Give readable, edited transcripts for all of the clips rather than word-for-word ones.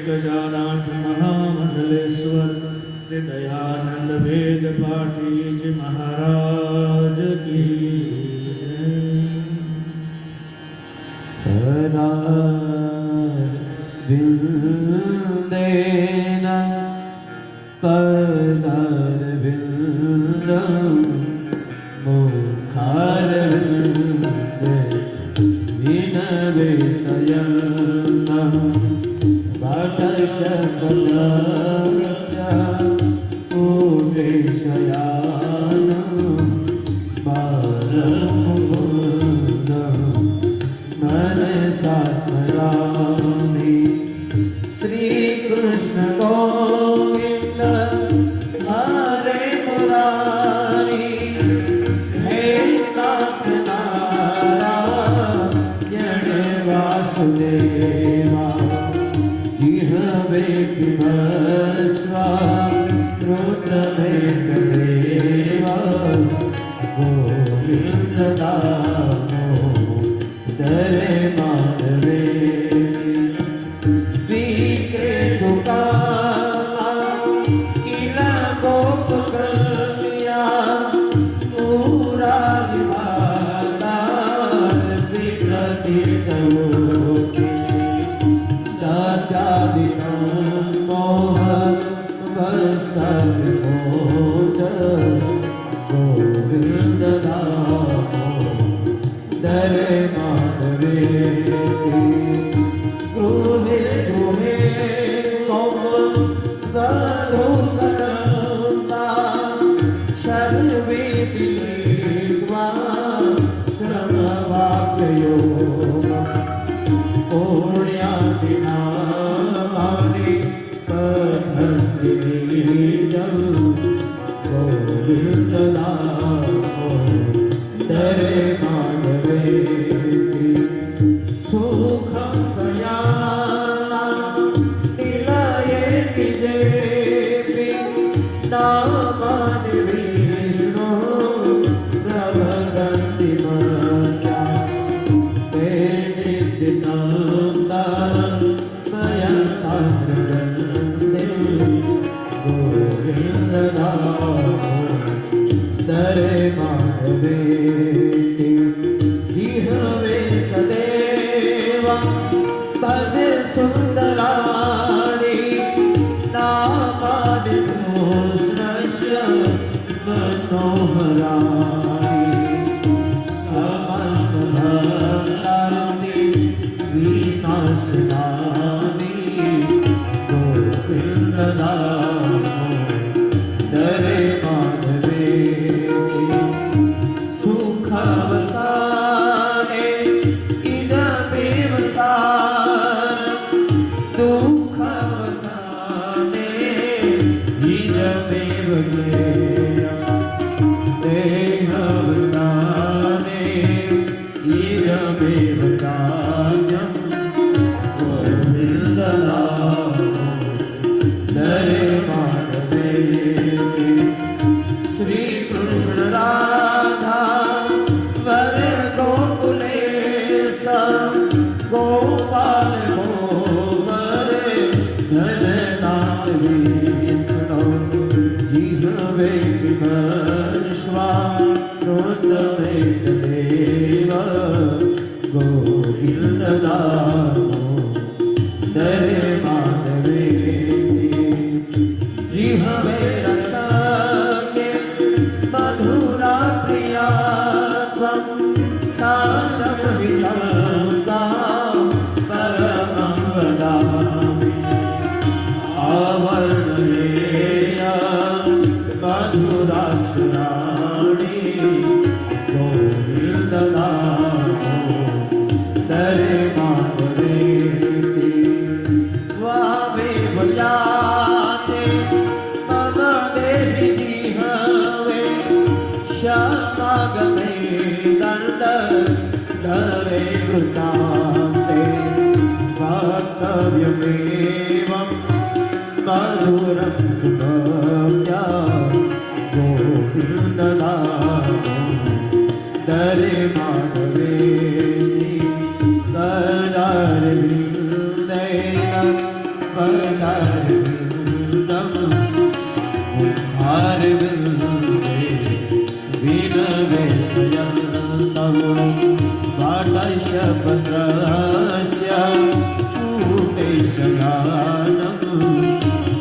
गजानाथ महामंडलेश्वर श्री दयानंद वेद पाठी जी महाराज की विंदेन पदारविंदं मुखारविंदे विनवेशयन्तं वटशकलस्य पूर्णेशयानं परममुकुन्दं मनसा स्मरामि। श्रीकृष्ण गोविन्द हरे मुरारी हे नाथ नारायण वासुदेवा जिह्वे पिबस्व श्रोत्रमे देवा गोविन्द दामोदरे माधवे गोविंद दरे माधवे क्रोधे क्रोधे गधोकरता सर्वे दिवा श्रमवाक्यो पुण्यादिनानि पठन्ति गोविन्द दरे माधवे सुखं सयाना निलयेति जेपि नामानि विष्णो प्रवदन्ति मया ते नित्यं मया तान्द्रवन्दे गोविन्द दरे माधवे जिह्वे सदैव पद सुन्दराणि नामानि भूषणस्य मनोहराणि समस्तभक्तानि विनाशनानि गोविन्द दरे माधवे सुखावसाने इदमेव सारं दुःखावसाने इदमेव ज्ञेयं देहावसाने इदमेव कार्यं गोविन्द दरे माधवे श्री कृष्ण राधा वर गोकुलेश गोपाल गोवरे धननाथ विष्णु जिह्वे पिबस्व श्रोत्रमे देव गोविन्द दरे माधवे जिह्वे रसके मधुरा प्रिया त्वं सारं विलङ्का परमं वदामि आवर्णयेय मधुराक्षराणि गोविन्द दरे माधवे त्वामेव याते मम देहि जिह्वे शमागमे दण्ड धरे कृतान्ते वक्तव्यमेवं मधुरं सुभव्या गोविन्द दरे माधवे पदारविन्दं मुखारविन्दे विनवे स्वयं वाटशपत्रस्य कूटेशगानं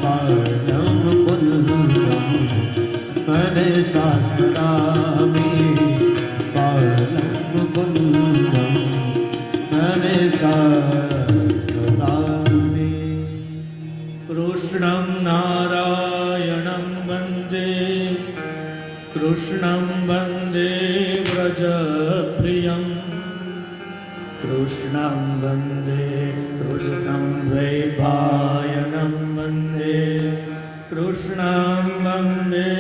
पाणं कुन्दं मनसा स्मरामि पाणं कुन्दं मनसा स्मरामि। कृष्णं नारायणं वन्दे कृष्णं वन्दे व्रजप्रियं कृष्णं वन्दे कृष्णं द्वैपायनं वन्दे कृष्णं वन्दे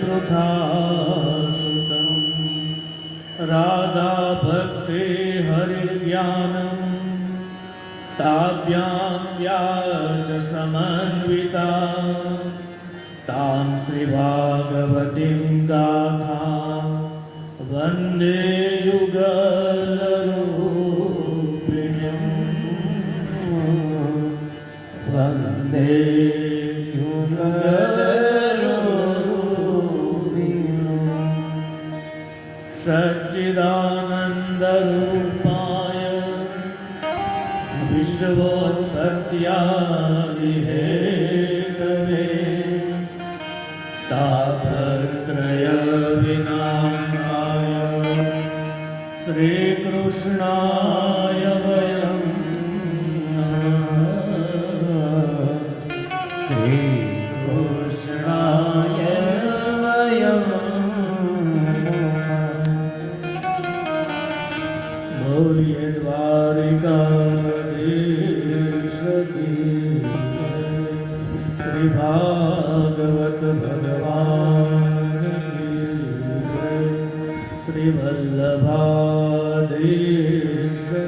पृथासुतं राधाभक्ते हरिज्ञानं ताभ्यां व्याज समन्विता तां श्रीभागवतीं गाथां वन्दे युगलरूपिणीं वन्दे युगलरूपिणीं सच्चिदानन्दरूपाय विश्वोत्पत्त्यादिहेतवे तापत्रयविनाशाय श्रीकृष्णाय वयं नमः। श्रीकृष्णाय वयं नमः। बोलिए द्वारिकाधीश की श्री भागवत भगवान की जय, श्री वल्लभाधीश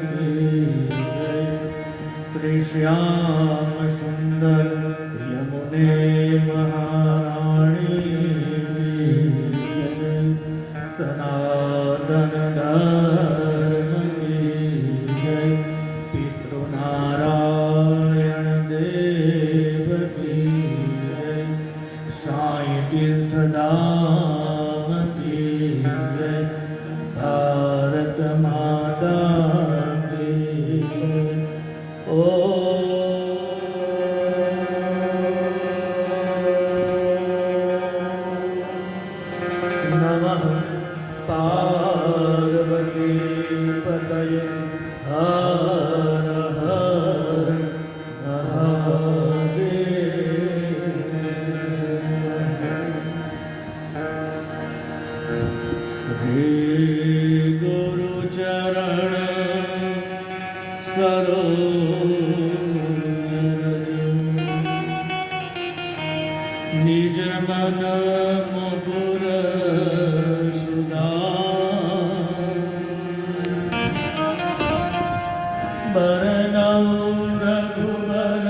की जय, श्री श्याम सुंदर यमुने महारानी की जय, सनातन धर्म की जय, पितृनारायण देव की जय, साई तीर्थधाम की जय, भारत माता की जय। नमः पार्वती पतये हर हर महादेव। श्री गुरुचरण सरोज निज मन मुकुर बरनऊ रघुबर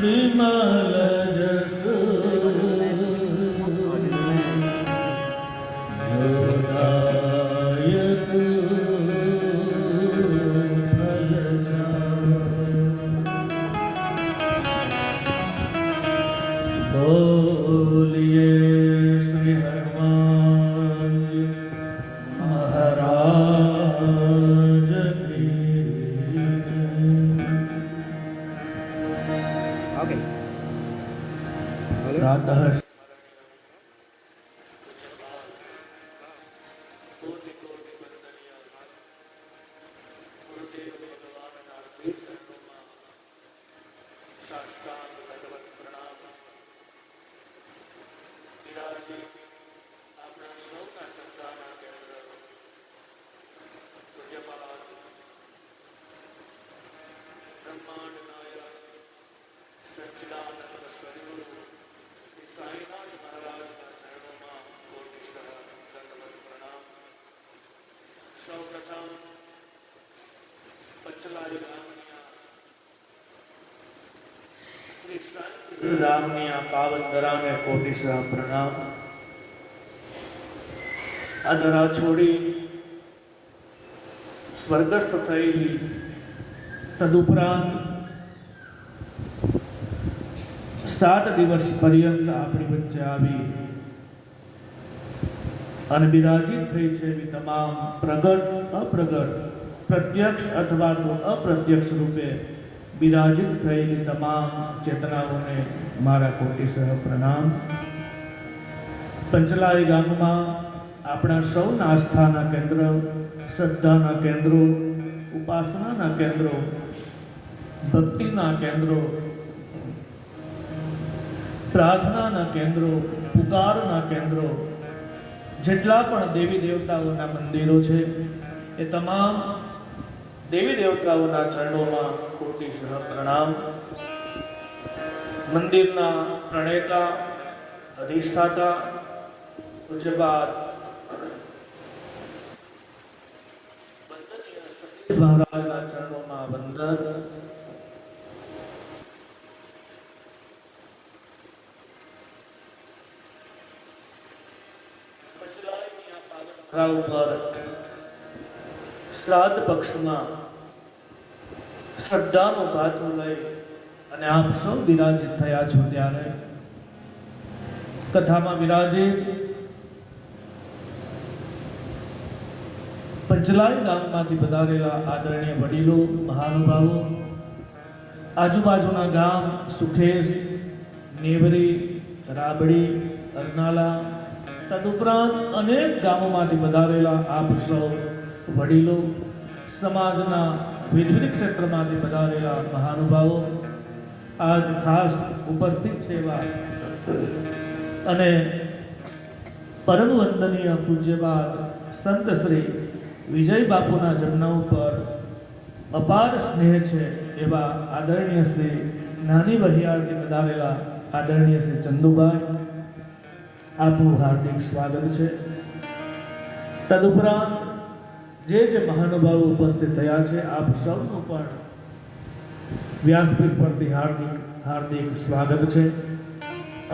विमल जसु जोदायक फलचारि। बोलिए श्री हनुमान जी महाराज की Okay. प्रातः રામની આ પાવન ધરાને કોટીશ્વર પ્રણામ। આ ધરા છોડી સ્વર્ગસ્થ થયેલી તદુપરાંત 7 દિવસ પર્યંત આપણી વચ્ચે આવી અને બિરાજિત થઈ છે એવી તમામ પ્રગટ અપ્રગટ પ્રત્યક્ષ અથવા તો અપ્રત્યક્ષ રૂપે બિરાજિત થયેલી તમામ ચેતનાઓને મારા કોટીસર પ્રણામ. પંચલાઈ ગામમાં આપણા સૌના આસ્થાના કેન્દ્ર, શ્રદ્ધાના કેન્દ્રો, ઉપાસનાના કેન્દ્રો, ભક્તિના કેન્દ્રો, પ્રાર્થનાના કેન્દ્રો, પુકારના કેન્દ્રો, જેટલા પણ દેવી દેવતાઓના મંદિરો છે એ તમામ દેવી દેવતાઓના ચરણોમાં કોટીસર પ્રણામ. મંદિરના પ્રણેતા, અધિષ્ઠાતા પૂજ્યપાદ મહારાજના ચરણોમાં વંદન. ઉપર શ્રાદ્ધ પક્ષમાં શ્રદ્ધાનું ભાથું લઈ અને આપ સૌ વિરાજિત થયા છો ત્યારે કથામાં વિરાજિત પંચલાઈ ગામમાંથી પધારેલા આદરણીય વડીલો, મહાનુભાવો, આજુબાજુના ગામ સુખેશ, નેવરી, રાબડી, અરનાલા તદુપરાંત અનેક ગામોમાંથી પધારેલા આપ સૌ વડીલો, સમાજના વિવિધ ક્ષેત્રમાંથી પધારેલા મહાનુભાવો, આજ ખાસ ઉપસ્થિત છે એવા અને પરમ વંદનીય પૂજ્યપાદ સંત શ્રી વિજય બાપુના જમના ઉપર અપાર સ્નેહ છે એવા આદરણીય શ્રી નાની વહિયાળથી પધારેલા આદરણીય શ્રી ચંદુભાઈ, આપનું હાર્દિક સ્વાગત છે. તદુપરાંત જે મહાનુભાવો ઉપસ્થિત થયા છે આપ સૌનું પણ વ્યાસપીઠ પરથી હાર્દિક સ્વાગત છે.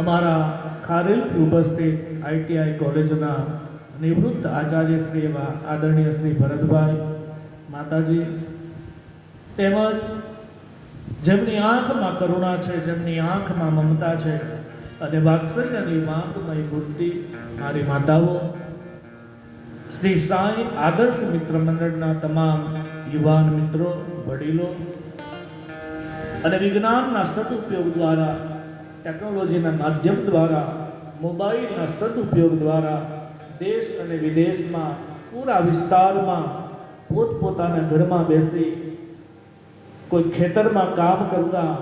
અમારા ખારેલથી ઉપસ્થિત ITI કોલેજના નિવૃત્ત આચાર્ય શ્રી એવા આદરણીય શ્રી ભરતભાઈ માતાજી, તેમજ જેમની આંખમાં કરુણા છે, જેમની આંખમાં મમતા છે અને વાત્સલ્યની માંગમય મૂર્તિ મારી માતાઓ, શ્રી સાંઈ આદર્શ મિત્ર મંડળના તમામ યુવાન મિત્રો, વડીલો અને વિજ્ઞાનના સદુપયોગ દ્વારા, ટેકનોલોજીના માધ્યમ દ્વારા, મોબાઈલના સદુપયોગ દ્વારા દેશ અને વિદેશમાં પૂરા વિસ્તારમાં પોતપોતાના ઘરમાં બેસી કોઈ ખેતરમાં કામ કરતા,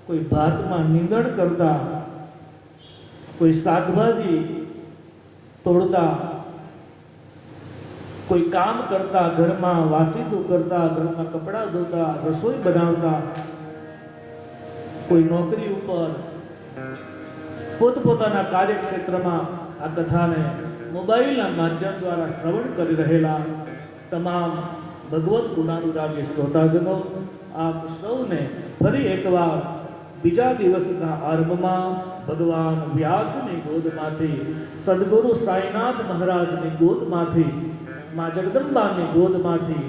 કોઈ ભાતમાં નીંદણ કરતા, કોઈ શાકભાજી તોડતા, કોઈ કામ કરતા, ઘરમાં વાસીતું કરતા, ઘરમાં કપડાં ધોતા, રસોઈ બનાવતા, કોઈ નોકરી ઉપર પોતપોતાના કાર્યક્ષેત્રમાં આ કથાને મોબાઈલના માધ્યમ દ્વારા શ્રવણ કરી રહેલા તમામ ભગવત ગુણાનુરાગી શ્રોતાજનો, આપ સૌને ફરી એકવાર બીજા દિવસના આરંભમાં ભગવાન વ્યાસની ગોદમાંથી, સદગુરુ સાઈનાથ મહારાજની ગોદમાંથી, મા જગદંબાની ગોદમાંથી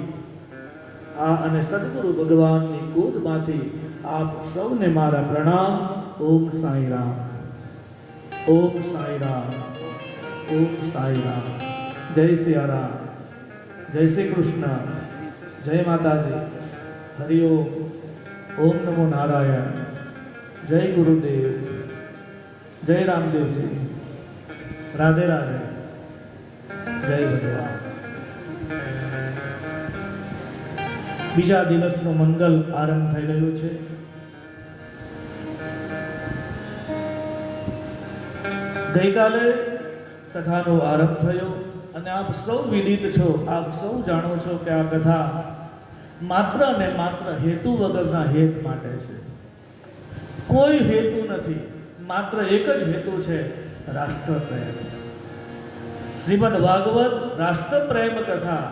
અને સદગુરુ ભગવાનની ગોદમાંથી આપ સૌને મારા પ્રણામ. ઓમ સાઈ રામ, ઓમ સાઈ રામ, ઓમ સાઈ રામ. જય સિયા રામ, જય શ્રી કૃષ્ણ, જય માતાજી, હરિ ઓમ, ઓમ નમો નારાયણ, જય ગુરુદેવ, જય રામદેવજી, રાધે રાધે, જય ભગવાન. બીજા દિવસનો મંગલ આરંભ થઈ રહ્યો છે. ગઈકાલે કથાનો આરંભ થયો અને આપ સૌ વિદિત છો, આપ સૌ જાણો છો કે આ કથા માત્ર અને માત્ર હેતુ વગરના હેત માટે છે. કોઈ હેતુ નથી, માત્ર એક જ હેતુ છે, રાષ્ટ્ર પ્રેમ. શ્રીમદ ભાગવત રાષ્ટ્ર પ્રેમ કથા.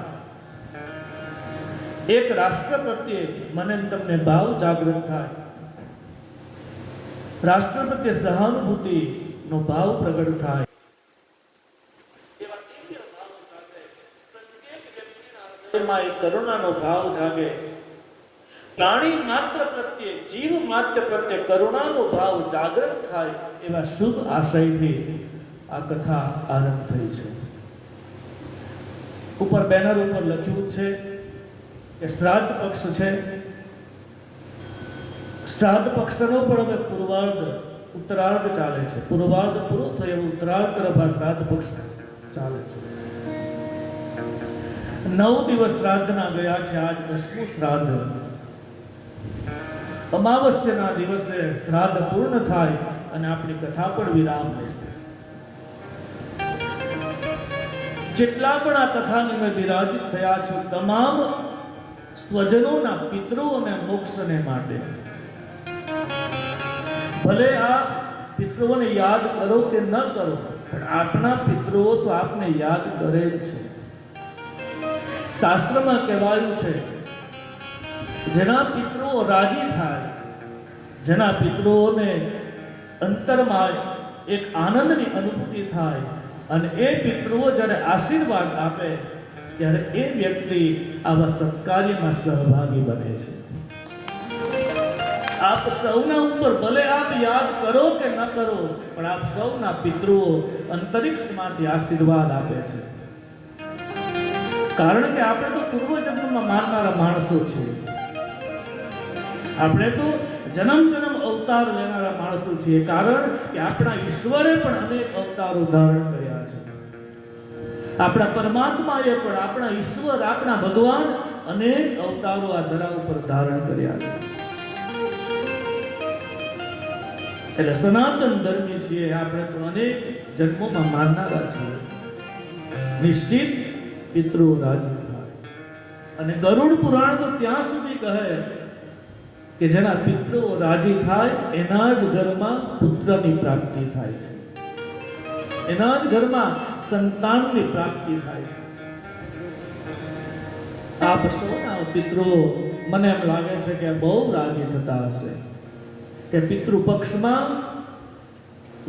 એક રાષ્ટ્ર પ્રત્યે મને તમને ભાવ જાગૃત થાય, રાષ્ટ્ર પ્રત્યે સહાનુભૂતિ નો ભાવ પ્રગટ થાય. એમાં એક કરુણાનો ભાવ જાગે, પ્રાણી માત્ર પ્રત્યે, જીવ માત્ર પ્રત્યે કરુણાનો ભાવ જાગૃત થાય એવા શુભ આશયથી આ કથા આરંભ થઈ છે. ઉપર બેનર ઉપર લખ્યું છે કે શ્રાદ્ધ પક્ષ છે. શ્રાદ્ધ પક્ષનો પણ હવે પૂર્વાર્ધ ઉત્તરાર્ધ ચાલે છે. પૂર્વાર્ધ પૂરો થયો, ઉત્તરાર્ધ તરફ આ શ્રાદ્ધ પક્ષ ચાલે છે. 9 દિવસ શ્રાદ્ધના ગયા છે. આજ 10મું શ્રાદ્ધ. અમાવસ્યાના દિવસે શ્રાદ્ધ પૂર્ણ થાય અને આપણી કથા પણ વિરામ લેશે. જેટલા પણ આ કથાની મેં વિરાજિત થયા છો તમામ સ્વજનોના પિતૃ અને મોક્ષને માટે ભલે આ પિતૃઓને યાદ કરો કે ન કરો, પણ આપણા પિતૃઓ તો આપને યાદ કરે જ છે. શાસ્ત્રમાં કહેવાયું છે જેના પિતૃઓ રાજી થાય, જેના પિતૃઓને અંતરમાં એક આનંદની અનુભૂતિ થાય અને એ પિતૃઓ જ્યારે આશીર્વાદ આપે ત્યારે એ વ્યક્તિ આવા સત્કાર્યમાં સહભાગી બને છે. આપ સૌના ઉપર ભલે આપ યાદ કરો કે ન કરો, પણ આપ સૌના પિતૃઓ અંતરિક્ષમાંથી આશીર્વાદ આપે છે. કારણ કે આપણે તો પૂર્વજન્મમાં માનનારા માણસો છીએ. આપણે તો જન્મ અવતાર લેનારા માણસો છીએ. કારણ કે આપણા ઈશ્વરે પણ અનેક અવતારો ધારણ કર્યા છે. આપણા પરમાત્માએ પણ, આપણા ઈશ્વર, આપણા ભગવાન અનેક અવતારો આ ધરા ઉપર ધારણ કર્યા છે. એટલે સનાતન ધર્મી છીએ આપણે તો અનેક જન્મોમાં માનનારા છીએ. નિશ્ચિત પિતૃ રાજી થાય. અને ગરુડ પુરાણ તો ત્યાં સુધી કહે કે જેના પિતૃઓ રાજી થાય એના જ ઘરમાં પુત્રની પ્રાપ્તિ થાય છે, એના જ ઘરમાં સંતાનની પ્રાપ્તિ થાય છે. આપ સૌના પિતૃઓ મને એમ લાગે છે કે બહુ રાજી થતા હશે કે પિતૃ પક્ષમાં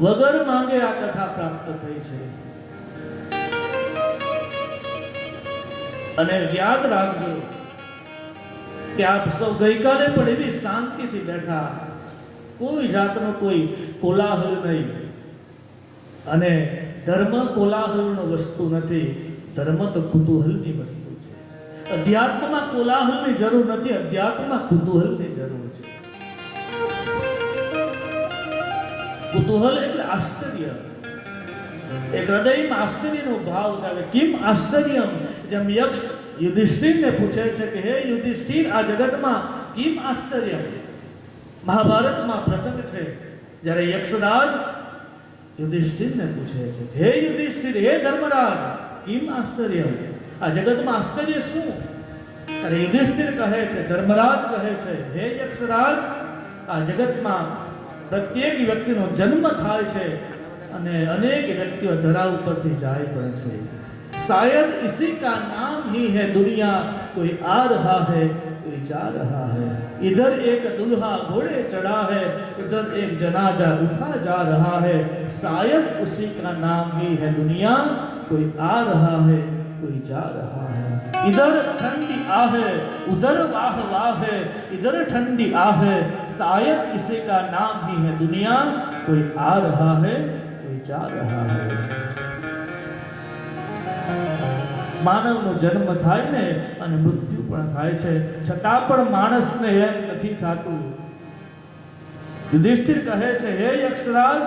વગર માંગે આ કથા પ્રાપ્ત થઈ છે. અને યાદ રાખજો કે આપ સૌ ગઈકાલે પણ એવી શાંતિથી બેઠા, કોઈ જાતનો કોઈ કોલાહલ નહીં. અને ધર્મ કોલાહલનો વસ્તુ નથી, ધર્મ તો કુતૂહલની વસ્તુ છે. અધ્યાત્મમાં કોલાહલની જરૂર નથી, અધ્યાત્મમાં કુતૂહલની જરૂર છે. કુતૂહલ એટલે આશ્ચર્ય. એક હૃદયમાં આશ્ચર્યનો ભાવ જાગે. કેમ આશ્ચર્યમ? જેમ યક્ષ યુધિષ્ઠિરને પૂછે છે કે હે યુધિષ્ઠિર, આ જગતમાં કેમ આશ્ચર્ય? મહાભારતમાં પ્રસંગ છે જ્યારે યક્ષરાજ યુધિષ્ઠિરને પૂછે છે હે યુધિષ્ઠિર, હે ધર્મરાજ, કેમ આશ્ચર્ય? આ જગતમાં આશ્ચર્ય શું? ત્યારે યુધિષ્ઠિર કહે છે, ધર્મરાજ કહે છે, હે યક્ષરાજ, આ જગતમાં પ્રત્યેક વ્યક્તિનો જન્મ થાય છે અને અનેક વ્યક્તિઓ ધરા ઉપરથી જાય પણ છે. शायद इसी का नाम ही है दुनिया, कोई आ रहा है कोई जा रहा है. इधर एक दुल्हा घोड़े चढ़ा है, उधर एक जनाजा उठा जा रहा है. शायद उसी का नाम ही है दुनिया, कोई आ रहा है कोई जा रहा है. इधर ठंडी आहे, उधर वाह वाह है. इधर ठंडी आहे, शायद इसी का नाम ही है दुनिया, कोई आ रहा है कोई जा रहा है. માનવનો જન્મ થાય ને અને મૃત્યુ પણ થાય છે, છતાં પણ માણસને એમ નથી થતું. યુધિષ્ઠિર કહે છે, હે યક્ષરાજ,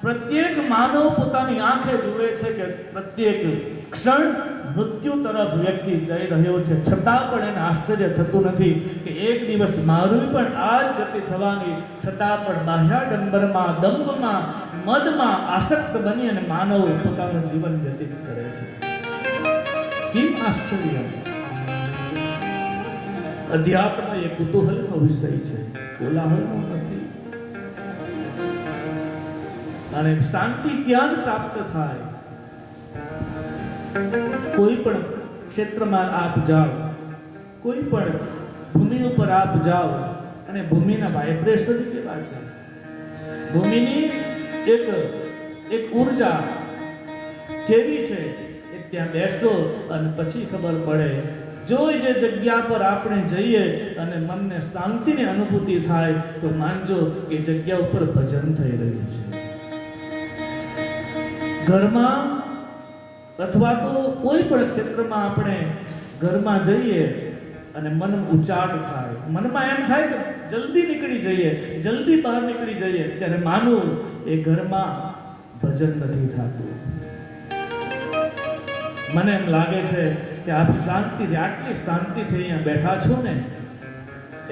પ્રત્યેક માનવ પોતાની આંખે જુએ છે કે પ્રત્યેક ક્ષણ મૃત્યુ તરફ વ્યક્તિ જઈ રહ્યો છે, છતાં પણ એને આશ્ચર્ય થતું નથી કે એક દિવસ મારું પણ આ જ ગતિ થવાની. છતાં પણ બાહ્યાડંબરમાં, દંભમાં, મદમાં આસક્ત બની અને માનવ પોતાનું જીવન વ્યતીત કરે છે. કેમ આશ્ચર્ય? અધ્યાત્મ એ કુતૂહલનો વિષય છે, કોલાહલનો નથી. અને શાંતિ ત્યાં જ પ્રાપ્ત થાય. કોઈ પણ ક્ષેત્રમાં આપ જાઓ, કોઈ પણ ભૂમિ ઉપર આપ જાઓ અને ભૂમિના વાઇબ્રેશન કેવા છે, ભૂમિની એક ઉર્જા કેવી છે, ત્યાં બેસો અને પછી ખબર પડે જો જે જગ્યા પર આપણે જઈએ અને મનને શાંતિની અનુભૂતિ થાય તો માનજો એ જગ્યા ઉપર ભજન થઈ રહ્યું છે. ઘરમાં અથવા તો કોઈ પણ ક્ષેત્રમાં આપણે ઘરમાં જઈએ અને મન ઉચાટ થાય, મનમાં એમ થાય કે જલ્દી નીકળી જઈએ, જલ્દી બહાર નીકળી જઈએ, ત્યારે માનવું એ ઘરમાં ભજન નથી થતું. મને એમ લાગે છે કે આપ શાંતિથી, આટલી શાંતિથી અહીંયા બેઠા છો ને,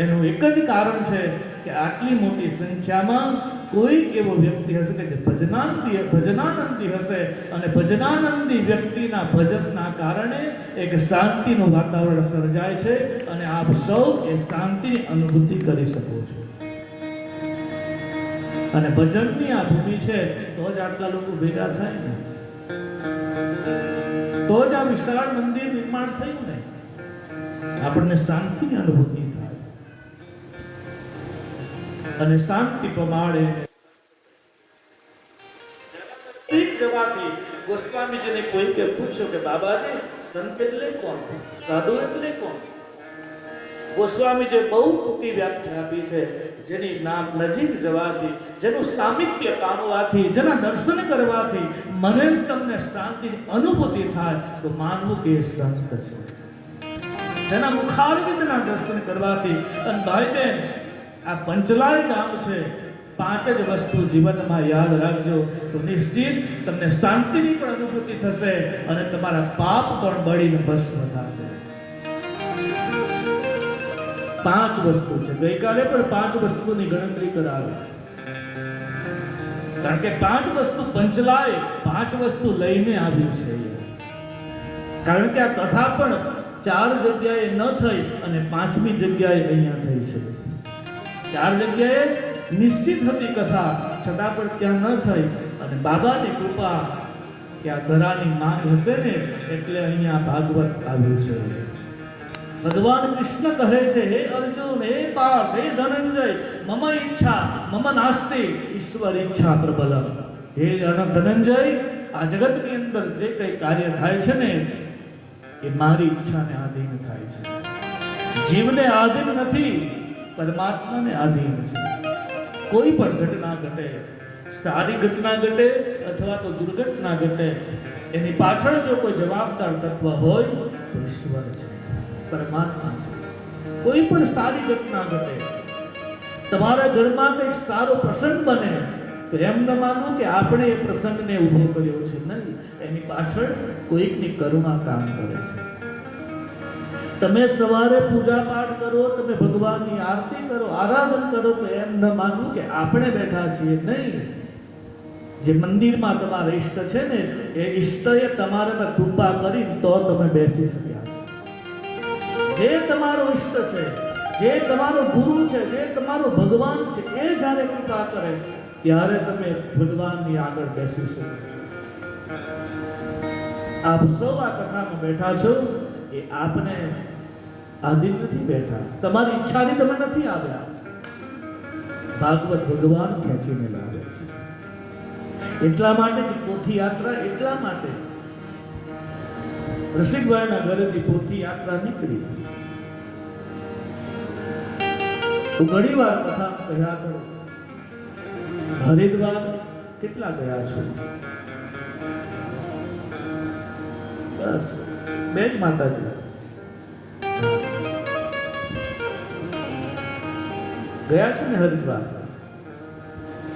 એનું એક જ કારણ છે કે આટલી મોટી સંખ્યામાં કોઈક એવો વ્યક્તિ હશે કે જે ભજનાનંદી હશે, અને ભજનાનંદી વ્યક્તિના ભજનના કારણે એક શાંતિનું વાતાવરણ સર્જાય છે અને આપ સૌ એ શાંતિની અનુભૂતિ કરી શકો છો. અને ભજનની આ ભૂમિ છે તો જ આટલા લોકો ભેગા થાય ને, તો જ આ વિશાળ મંદિર નિર્માણ થયું ને, આપણને શાંતિની અનુભૂતિ થાય. અને શાંતિ પ્રમાણે જવાથી ગોસ્વામીજીને કોઈકે પૂછ્યું કે બાબાજી, સંત એટલે કોણ, સાધુ એટલે કોણ? ગોસ્વામીજીએ બહુ ટૂંકી વ્યાખ્યા આપી છે, જેની નામ નજીક જવાથી, જેનું સામિપ્ય પામવાથી, જેના દર્શન કરવાથી મને તમને શાંતિની અનુભૂતિ થાય તો માનવું કે એ સંત છે. જેના મુખારવિંદના દર્શન કરવાથી. અને ભાઈ બહેન, આ પંચલાય ગામ છે, 5 જ વસ્તુ જીવનમાં યાદ રાખજો તો નિશ્ચિત તમને શાંતિની પણ અનુભૂતિ થશે અને તમારા પાપ પણ બળીને ભસ્મ થશે. 5 વસ્તુ છે. ગઈકાલે પણ 5 વસ્તુની ગણતરી કરાવી, કારણ કે 5 વસ્તુ પંચલાય 5 વસ્તુ લઈને આવ્યું છે. કારણ કે આ કથા પણ 4 જગ્યાએ ન થઈ અને 5મી જગ્યાએ અહીંયા થઈ છે. 4 જગ્યાએ નિશ્ચિત હતી કથા, છતાં પણ ત્યાં ન થઈ અને બાબાની કૃપા કે આ ધરાની માંગ હશે ને એટલે અહીંયા ભાગવત આવ્યું છે. ભગવાન કૃષ્ણ કહે છે, હે અર્જુન, હે પાર્થ, હે ધનંજય, મમ ઈચ્છા મમ નાસ્તિ ઈશ્વર ઈચ્છા પ્રબલમ. હે ધનંજય, આ જગતની અંદર જે કંઈ કાર્ય થાય છે ને એ મારી ઈચ્છાને આધીન થાય છે. જીવને આધીન નથી, પરમાત્માને આધીન છે. કોઈ પણ ઘટના ઘટે, સારી ઘટના ઘટે અથવા તો દુર્ઘટના ઘટે, એની પાછળ જો કોઈ જવાબદાર તત્વ હોય તો ઈશ્વર છે, પરમાત્મા છે. કોઈ પણ સારી ઘટના ઘટે, તમારા ઘરમાં કંઈક સારો પ્રસંગ બને તો એમ ન માનવું કે આપણે એ પ્રસંગને ઊભો કર્યો છે. નહીં, એની પાછળ કોઈકની કરુણા કામ કરે છે. તમે સવારે પૂજા પાઠ કરો, તમે ભગવાનની આરતી કરો, આરાધન કરો તો એમ ન માનવું કે આપણે બેઠા છીએ. નહીં, જે મંદિરમાં તમારા ઈષ્ટ છે ને એ ઈષ્ટએ તમારા કૃપા કરી તો તમે બેસી શક્યા. જે તમારો ઈષ્ટ છે, જે તમારો ગુરુ છે, જે તમારો ભગવાન છે, એ જ્યારે કૃપા કરે ત્યારે તમે ભગવાનની આગળ બેસી શકો. આપ સૌ આ કથામાં બેઠા છો એ આપને આધીન નથી બેઠા, તમારી ઈચ્છાથી તમે નથી આવ્યા. ભાગવત ભગવાન ખેંચીને લાવે છે. એટલા માટે જ પોથી યાત્રા, એટલા માટે રસિકભાઈના ઘરેથી પોથી યાત્રા નીકળી. હું ઘણી વાર કથા કહ્યા કરું, હરિદ્વાર કેટલા ગયા છો? બસ 2 જ માતાજી ગયા છો ને હરિદ્વાર.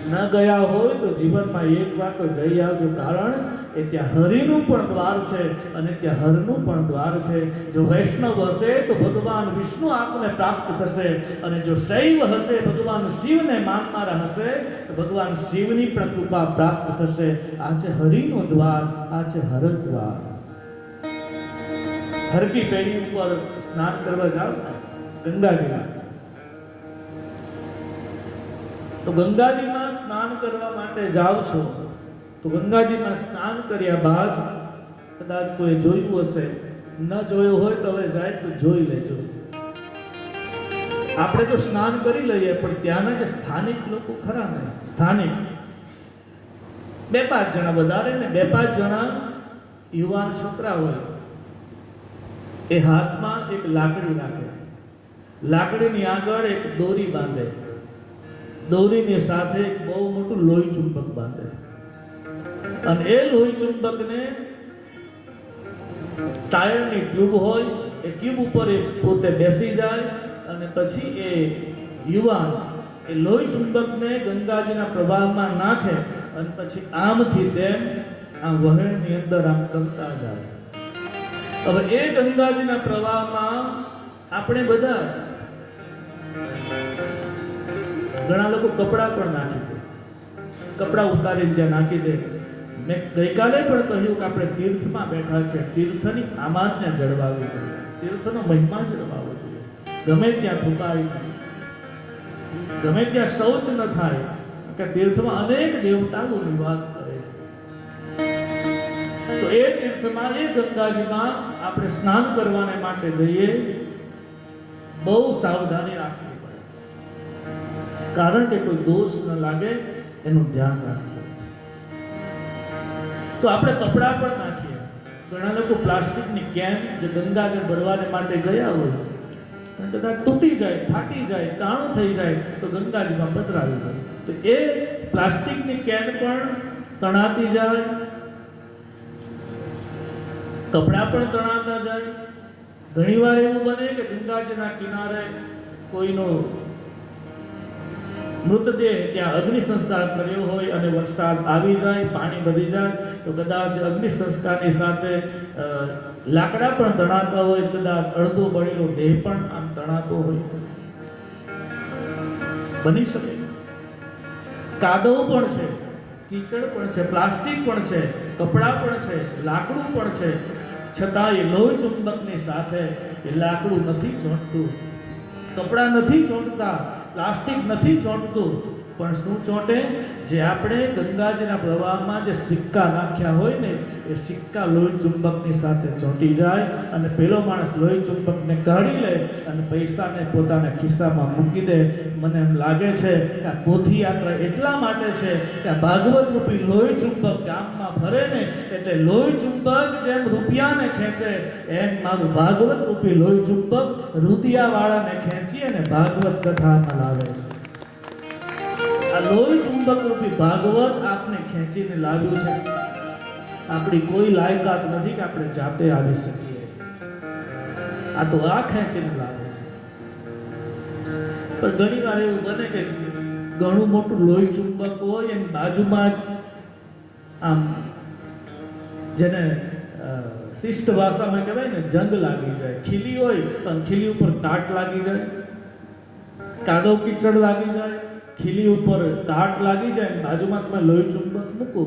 ન ગયા હોય તો જીવનમાં એક વાર તો જઈ આવજો, કારણ એ ત્યાં હરિનું પણ દ્વાર છે અને ત્યાં હરનું પણ દ્વાર છે. જો વૈષ્ણવ હશે તો ભગવાન વિષ્ણુ આપને પ્રાપ્ત થશે, અને જો શૈવ હશે, ભગવાન શિવને માનનારા હશે તો ભગવાન શિવની પણ કૃપા પ્રાપ્ત થશે. આ છે હરિનું દ્વાર, આ છે હર દ્વાર. હરકી પેઢી ઉપર સ્નાન કરવા જાઓ ગંગાજીમાં, તો ગંગાજીમાં સ્નાન કરવા માટે જાઓ છો તો ગંગાજીમાં સ્નાન કર્યા બાદ કદાચ કોઈ જોયું હશે, ન જોયું હોય તો હવે જાય તો જોઈ લેજો. આપણે તો સ્નાન કરી લઈએ, પણ ત્યાંના જે સ્થાનિક લોકો ખરા ને, સ્થાનિક 2-5 જણા, વધારે ને 2-5 જણા યુવાન છોકરા હોય, એ હાથમાં એક લાકડી રાખે, લાકડીની આગળ એક દોરી બાંધે, દોરીની સાથે એક બહુ મોટું લોહી ચુંબક બાંધે, અને એ લોહી ચુંબકને ટાયરની ટ્યુબ હોય એ ટ્યુબ ઉપર એ પોતે બેસી જાય, અને પછી એ યુવાન એ લોહી ચુંબકને ગંગાજીના પ્રવાહમાં નાખે, અને પછી આમથી તેમ આ વહેણની અંદર આમ કરતા જાય. હવે એ ગંગાજીના પ્રવાહમાં આપણે બધા ઘણા લોકો કપડાં પણ નાખી દે, કપડાં ઉતારીને ત્યાં નાખી દે. મેં ગઈકાલે પણ કહ્યું કે આપણે તીર્થમાં બેઠા છે, તીર્થની આમાજ્ઞા જળવાવી જોઈએ, તીર્થનો મહિમા જળવાવો જોઈએ. ગમે ત્યાં થૂંકાય નહીં, ગમે ત્યાં શૌચ ન થાય, કે તીર્થમાં અનેક દેવતાઓ નિવાસ કરે છે. તો એ તીર્થમાં, એ ગંગાજીમાં આપણે સ્નાન કરવાને માટે જઈએ, બહુ સાવધાની રાખવી પડે, કારણ કે કોઈ દોષ ન લાગે એનું ધ્યાન રાખવું. તો આપણે કપડાં પણ નાખીએ. ઘણા લોકો પ્લાસ્ટિકની કેન જે ગંગાજળ ભરવાને માટે ગયા હોય, અને કદાચ તૂટી જાય, ફાટી જાય, કાણું થઈ જાય તો ગંગાજીમાં પધરાવી જાય, તો એ પ્લાસ્ટિકની કેન પણ તણાતી જાય, કપડાં પણ તણાતા જાય. ઘણીવાર એવું બને કે ગંગાજીના કિનારે કોઈનો મૃતદેહ ત્યાં અગ્નિ સંસ્કાર કર્યો હોય અને વરસાદ આવી જાય, પાણી વધી જાય, તો કદાચ અગ્નિ સંસ્કારની સાથે લાકડા પણ તણાતા હોય, કદાચ અડધો બળેલો દેહ પણ આમ તણાતો હોય, બની શકે. કાદવ પણ છે, કીચડ પણ છે, પ્લાસ્ટિક પણ છે, કપડાં પણ છે, લાકડું પણ છે, છતાં એ લોહી ચુંબકની સાથે એ લાકડું નથી ચોંટતું, કપડાં નથી ચોંટતા, પ્લાસ્ટિક નથી ચોંટતું, પણ શું ચોંટે? જે આપણે ગંગાજીના પ્રવાહમાં જે સિક્કા નાખ્યા હોય ને, એ સિક્કા લોહી ચુંબકની સાથે ચોંટી જાય, અને પેલો માણસ લોહી ચુંબકને કાઢી લે અને પૈસાને પોતાના ખિસ્સામાં મૂકી દે. મને એમ લાગે છે કે આ પોથી યાત્રા એટલા માટે છે કે આ ભાગવત રૂપી લોહી ચુંબક ગામમાં ફરે ને, એટલે લોહી ચુંબક જેમ રૂપિયાને ખેંચે, એમ મારું ભાગવત રૂપી લોહી ચુંબક રૂપિયાવાળાને ખેંચી અને ભાગવત કથામાં લાવે છે. આ લોહી ચુંબક રૂપી ભાગવત આપને ખેંચીને લાવ્યું છે. આપણી કોઈ લાયકાત નથી કે આપણે જાતે આવી શકીએ, આ તો આ ખેંચીને લાવે છે. પણ ઘણી વાર એવું બને કે ઘણું મોટું લોહી ચુંબક હોય, એની બાજુમાં આમ જેને શિષ્ટ ભાષામાં કહેવાય ને, જંગ લાગી જાય. ખીલી હોય પણ ખીલી ઉપર કાટ લાગી જાય, કાદવ કીચડ લાગી જાય, ખીલી ઉપર કાટ લાગી જાય, બાજુમાં તમે લોહી ચુંબક મૂકો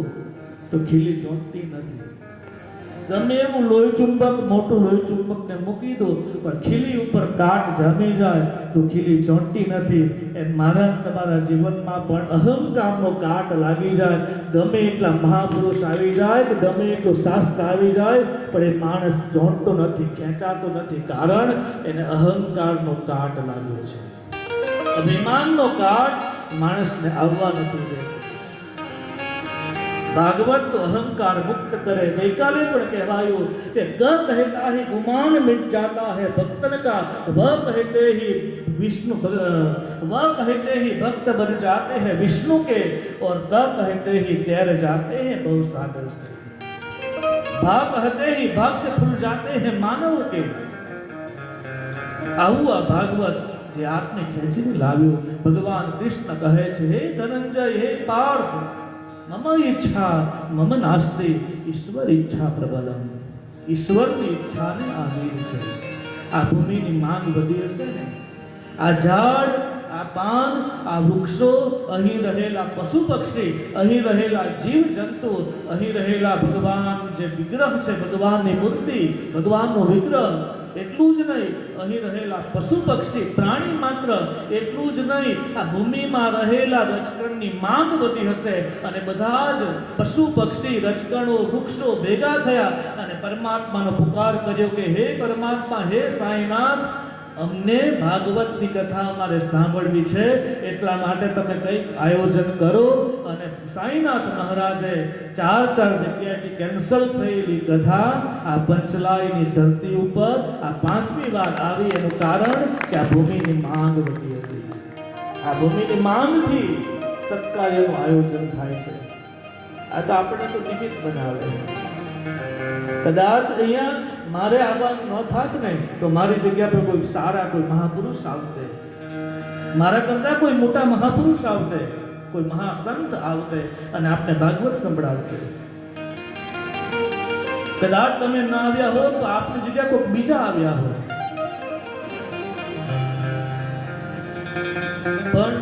તો ખીલી ચોંટતી નથી. ગમે એવું લોહી ચુંબક, મોટું લોહી ચુંબકને મૂકી દો, પણ ખીલી ઉપર કાટ જામી જાય તો ખીલી ચોંટતી નથી. એમ મારા તમારા જીવનમાં પણ અહંકારનો કાટ લાગી જાય, ગમે એટલા મહાપુરુષ આવી જાય, કે ગમે એટલું શાસ્ત્ર આવી જાય, પણ એ માણસ ચોંટતો નથી, ખેંચાતો નથી, કારણ એને અહંકારનો કાટ લાગ્યો છે. અભિમાનનો કાટ માણસને આવવા નથી દેતો. भागवत तो अहंकार मुक्त करे. गईकाले पण कहवाયું કે ग कहता ही गुमान मिट जाता है भक्तन का, वह कहते ही विष्णु, वह कहते ही भक्त बन जाते हैं विष्णु के, और ग कहते ही तैर जाते हैं भव सागर से. भा कहते ही भक्त फूल जाते हैं मानव के. આવું આ ભાગવત જે આપને ખેંચીને લાવ્યું. ભગવાન કૃષ્ણ કહે છે, હે ધનંજય, હે પાર્થ, મમ ઈચ્છા મમ નાસ્તિ, ઈશ્વર ઈચ્છા પ્રબલમ. ઈશ્વરની ઈચ્છાને આધીન છે. આ ભૂમિની માંગ વધી હશે ને, આ ઝાડ, આ પાન, આ વૃક્ષો, અહીં રહેલા પશુ પક્ષી, અહીં રહેલા જીવ જંતુ, અહીં રહેલા ભગવાન જે વિગ્રહ છે, ભગવાનની મૂર્તિ, ભગવાનનો વિગ્રહ, એટલું જ નહીં, અહીં રહેલા પશુ પક્ષી પ્રાણી માત્ર, એટલું જ નહીં, આ ભૂમિમાં રહેલા રજકણની માંગ વધી હશે, અને બધા જ પશુ પક્ષી, રજકણો, વૃક્ષો ભેગા થયા અને પરમાત્માનો પુકાર કર્યો કે હે પરમાત્મા, હે સાંઈનાથ, અમને ભાગવતની કથા અમારે સાંભળવી છે, એટલા માટે તમે કંઈક આયોજન કરો. અને સાઈનાથ મહારાજે 4 જગ્યાએથી કેન્સલ થયેલી કથા આ પંચલાયની ધરતી ઉપર આ 5મી વાર આવી. એનું કારણ કે આ ભૂમિની માંગ વધી હતી. આ ભૂમિની માંગથી સત્કાર્યનું આયોજન થાય છે. આ તો આપણે તો નિમિત્ત બનાવે. કદાચ અહીંયા મારે આવવાનું ન થાત ને તો મારી જગ્યા પર કોઈ સારા કોઈ મહાપુરુષ આવતે, મારા કરતા કોઈ મોટા મહાપુરુષ આવતે, કોઈ મહાસંત આવતે અને આપને ભાગવત સંભળાવતે. કદાચ તમે ન આવ્યા હો તો આપની જગ્યા કોઈ બીજા આવ્યા હો. પણ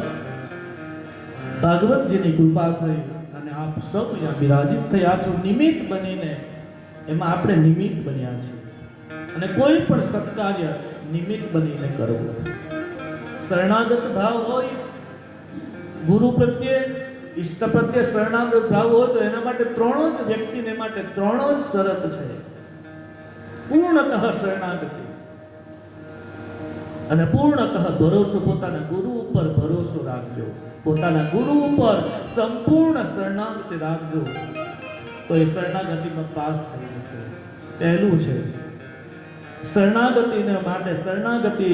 ભાગવતજીની કૃપા થઈ અને આપ સૌ અહીંયા બિરાજિત થયા છો નિમિત્ત બનીને. એમાં આપણે નિમિત્ત બન્યા છીએ અને કોઈ પણ સત્કાર્ય નિમિત્ત બનીને કરવું. શરણાગત ભાવ હોય ગુરુ પ્રત્યે, ઈષ્ટ પ્રત્યે શરણાગત ભાવ હોય તો એના માટે 3 જ વ્યક્તિને માટે 3 જ શરત છે. પૂર્ણતઃ શરણાગતિ અને પૂર્ણતઃ ભરોસો. પોતાના ગુરુ ઉપર ભરોસો રાખજો, પોતાના ગુરુ ઉપર સંપૂર્ણ શરણાગતિ રાખજો તો એ શરણાગતિમાં પાસ થઈ જશે. પહેલું છે શરણાગતિને માટે. શરણાગતિ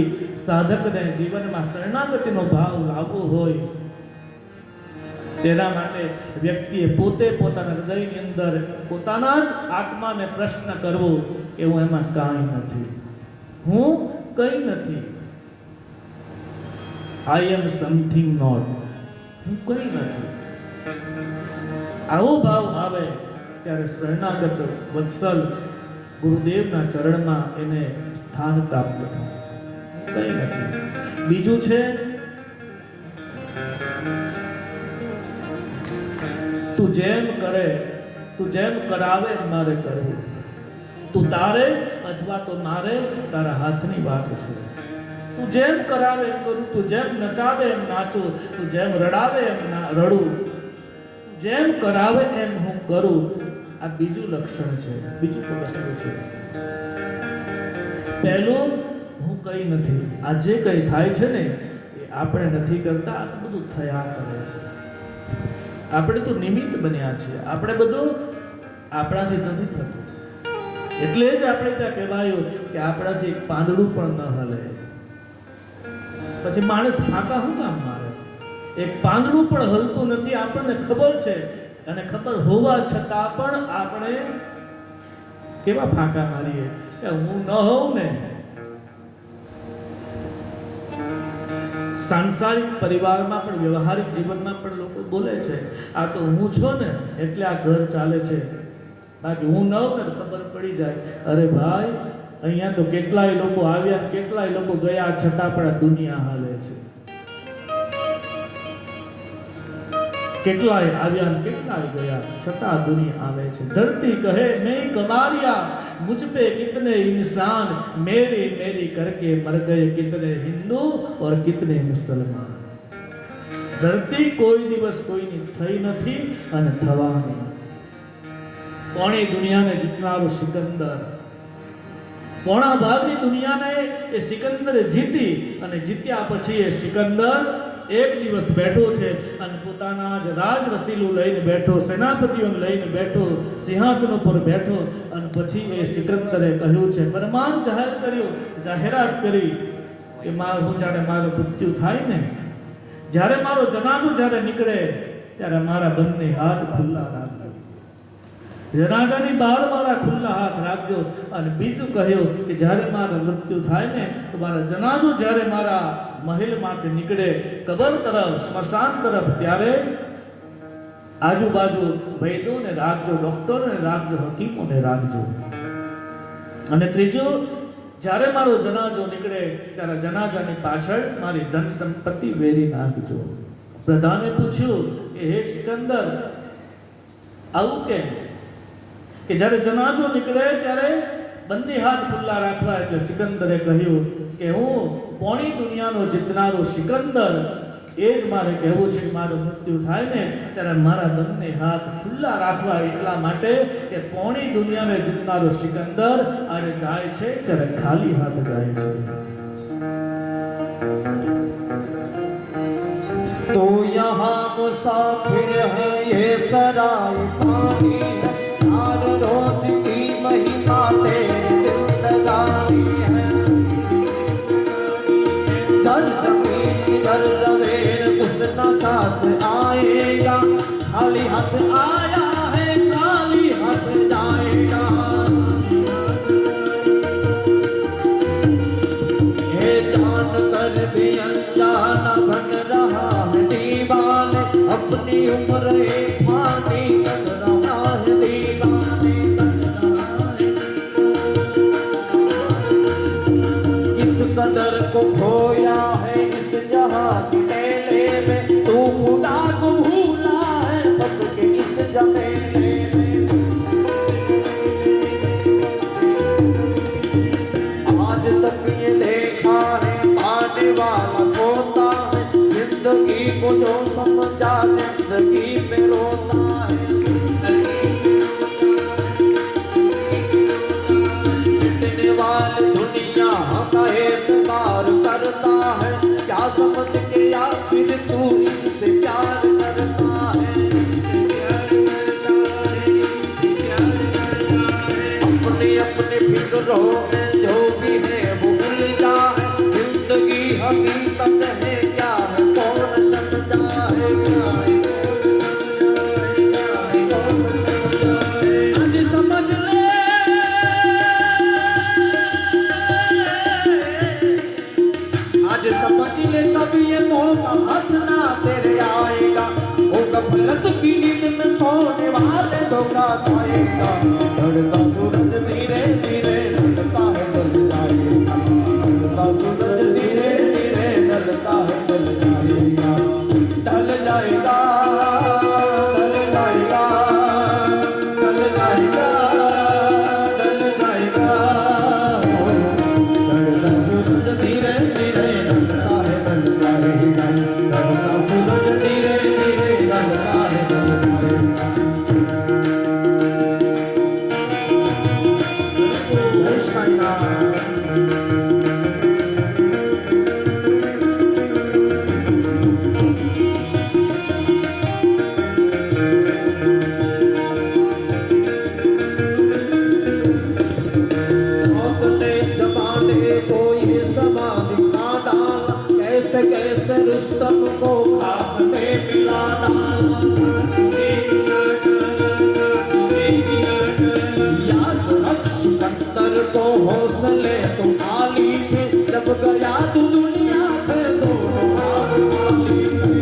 સાધકને જીવનમાં શરણાગતિનો ભાવ લાવવો હોય તેના માટે વ્યક્તિએ પોતે પોતાના હૃદયની અંદર પોતાના જ આત્માને પ્રશ્ન કરવો કે હું એમાં કાંઈ નથી, હું કંઈ નથી. આઈ એમ સમથિંગ નોટ, હું કંઈ નથી. આવો ભાવ આવે ત્યારે શરણાગત વત્સલ ગુરુદેવના ચરણમાં એને સ્થાન પ્રાપ્ત થાય છે. કંઈ નથી. બીજું છે તું જેમ કરે, તું જેમ કરાવે મારે કરવું. તું તારે અથવા તો મારે, તારા હાથની વાત છે. તું જેમ કરાવે એમ કરું, તું જેમ નચાવે એમ નાચું, તું જેમ રડાવે એમ રડું, જેમ કરાવે એમ હું કરું. આ બીજું લક્ષણ છે, બીજું પગથિયું છે. પહેલું હું કંઈ નથી. આ જે કંઈ થાય છે ને એ આપણે નથી કરતા, આ બધું થયા કરે છે. આપણે તો નિમિત્ત બન્યા છીએ. આપણે બધું આપણાથી નથી થતું. એટલે જ આપણે ત્યાં કહેવાયું કે આપણાથી એક પાંદડું પણ ન હલે. પછી માણસ ફાંકા શું કામ મારે? એક પાંદડું પણ હલતું નથી. આપણને ખબર છે અને ખબર હોવા છતાં પણ આપણે કેવા ફાંકા મારીએ કે હું ન હોઉં ને. સાંસારિક પરિવારમાં પણ, વ્યવહારિક જીવનમાં પણ લોકો બોલે છે આ તો હું છું ને એટલે આ ઘર ચાલે છે, બાકી હું ન હોઉં ને તો ખબર પડી જાય. અરે ભાઈ, અહીંયા તો કેટલાય લોકો આવ્યા, કેટલાય લોકો ગયા, છતાં પણ આ દુનિયા હાલે છે. કેટલાય આવ્યા ને કેટલાય ગયા, છતાં દુનિયા આવે છે. ધરતી કહે મેં કમારિયા, मुझ पे कितने इंसान मेरी मेरी करके मर गए, कितने हिंदू और कितने मुसलमान. ધરતી કોઈ દિવસ કોઈની થઈ નથી અને થવાની નથી. કોણી દુનિયાને જીતનારો સિકંદર, કોણા ભાગની દુનિયાને એ સિકંદરે જીતી અને જીત્યા પછી એ સિકંદર એક દિવસ બેઠો છે અને પોતાના જ રાજ રસીલું લઈને બેઠો, સેનાપતિઓને લઈને બેઠો, સિંહાસન ઉપર બેઠો અને પછી એ સિકંદરે કહ્યું છે, ફરમાન જાહેર કર્યું, જાહેરાત કરી કે હું જાણે મારું મૃત્યુ થાય ને, જ્યારે મારો જનાજો જ્યારે નીકળે ત્યારે મારા બંને હાથ ખુલ્લા રાખજો, જનાજાની બહાર મારા ખુલ્લા હાથ રાખજો. અને બીજું કહ્યું કે જ્યારે મારું મૃત્યુ થાય ને તો મારા જનાજો જ્યારે મારા મહેલમાંથી નીકળે કબર તરફ, સ્મશાન તરફ, ત્યારે આજુબાજુ વૈદોને રાખજો, ડોક્ટરોને રાખજો, હકીમોને રાખજો. અને ત્રીજું, જ્યારે મારો જનાજો નીકળે ત્યારે જનાજાની પાછળ મારી ધન સંપત્તિ વેરી નાખજો. પ્રધાને પૂછ્યું કે હે સિકંદર, આવું કેમ? કે જ્યારે જનાજો નીકળે ત્યારે બંને હાથ ખુલ્લા રાખવા. એટલે સિકંદરે કહ્યું કે હું પોણી દુનિયાનો જીતનારો સિકંદર, એ જ મારે કહેવું છે. મારું મૃત્યુ થાય ને ત્યારે મારા બંને હાથ ખુલ્લા રાખવા, એટલા માટે કે પોણી દુનિયાને જીતનારો સિકંદર આજે જાય છે ત્યારે ખાલી હાથ જાય છે. तो यहाँ मुसाफिर है ये सराय पानी है, चार रोज की महिमा तेरी जिंदगानी है। दर जमीन दर जमीन उसका साथ आएगा, खाली हाथ आया है खाली हाथ जाएगा। ये जान कर भी अनजाना बन रहा है दीवाने, अपनी उम्र एक पानी कर रहा है दीवाने कर रहा है। इस कदर को खोया है इस जहां के मेले में, तू खुदा को भूला है बस के इस जमेले में। आज तक ये देखा है पाने वाला होता है, जिंदगी को जो समझा जिंदगी में रोता है। मिटने वाली दुनिया का एतबार करता है, क्या समझ के आखिर तू इससे प्यार करता है। अपने अपने फिक्रों में जो भी है वो भूल जाए, जिंदगी हकीकत है क्या है कौन समझा है क्या है आज समझ ले। आज समझ ले कभी ये मौका हंसना तेरे आएगा, वो गफलत की नींद में सोने वाले धोखा खाएगा। ढलता सूरज धीरे धीरे ढलता है ढल जाएगा, ढलता सूरज धीरे धीरे ढलता है ढल जाएगा। ढल जाएगा ढल जाएगा ढल जाएगा ढल जाएगा। ढलता सूरज धीरे धीरे ढलता है ढल जाएगा, ढलता सूरज धीरे धीरे ढलता है ढल जाएगा। कैसे कैसे रुस्तम को खाक में मिला याद रख सिकंदर को हौसले तो खाली थे, जब गया तू दुनिया से दोनों हाथ खाली थे।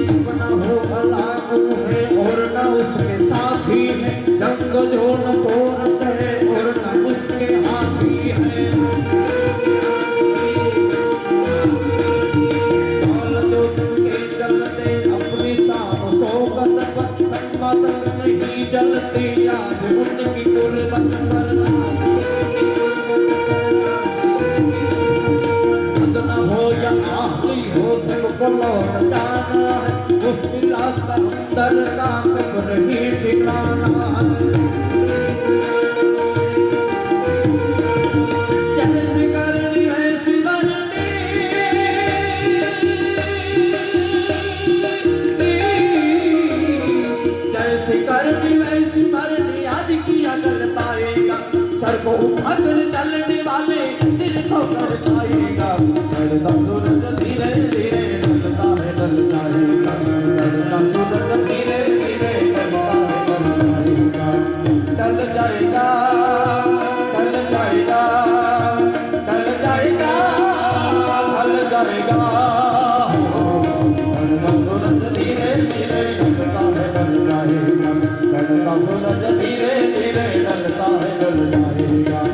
अपना हो हलाक है और न उसके साथी है, जंग जो न पोरस है और न उसके हाथी है। दौलत के चलते अपनी शान शौकत पर संपत नहीं जलती, आज उनकी गुर्बत पर न हो या आखिरी हो सबको लौट जाना है, उसकी लाश का अंदर का कब्र ही ठिकाना है। जैसी करनी वैसी बननी, जैसी करनी वैसी मरनी, आज किया गल पाएगा, सर को उठाकर चलने वाले सिर ठोकर खाएगा। ढलता सूरज धीरे धीरे ढलता है ढल जाएगा, ढलता सूरज धीरे धीरे ढलता है ढल जाएगा। ढल जाएगा ढल जाएगा ढल जाएगा ढल जाएगा। ढलता सूरज धीरे धीरे ढलता है ढल जाएगा, ढलता सूरज धीरे धीरे ढलता है ढल जाएगा।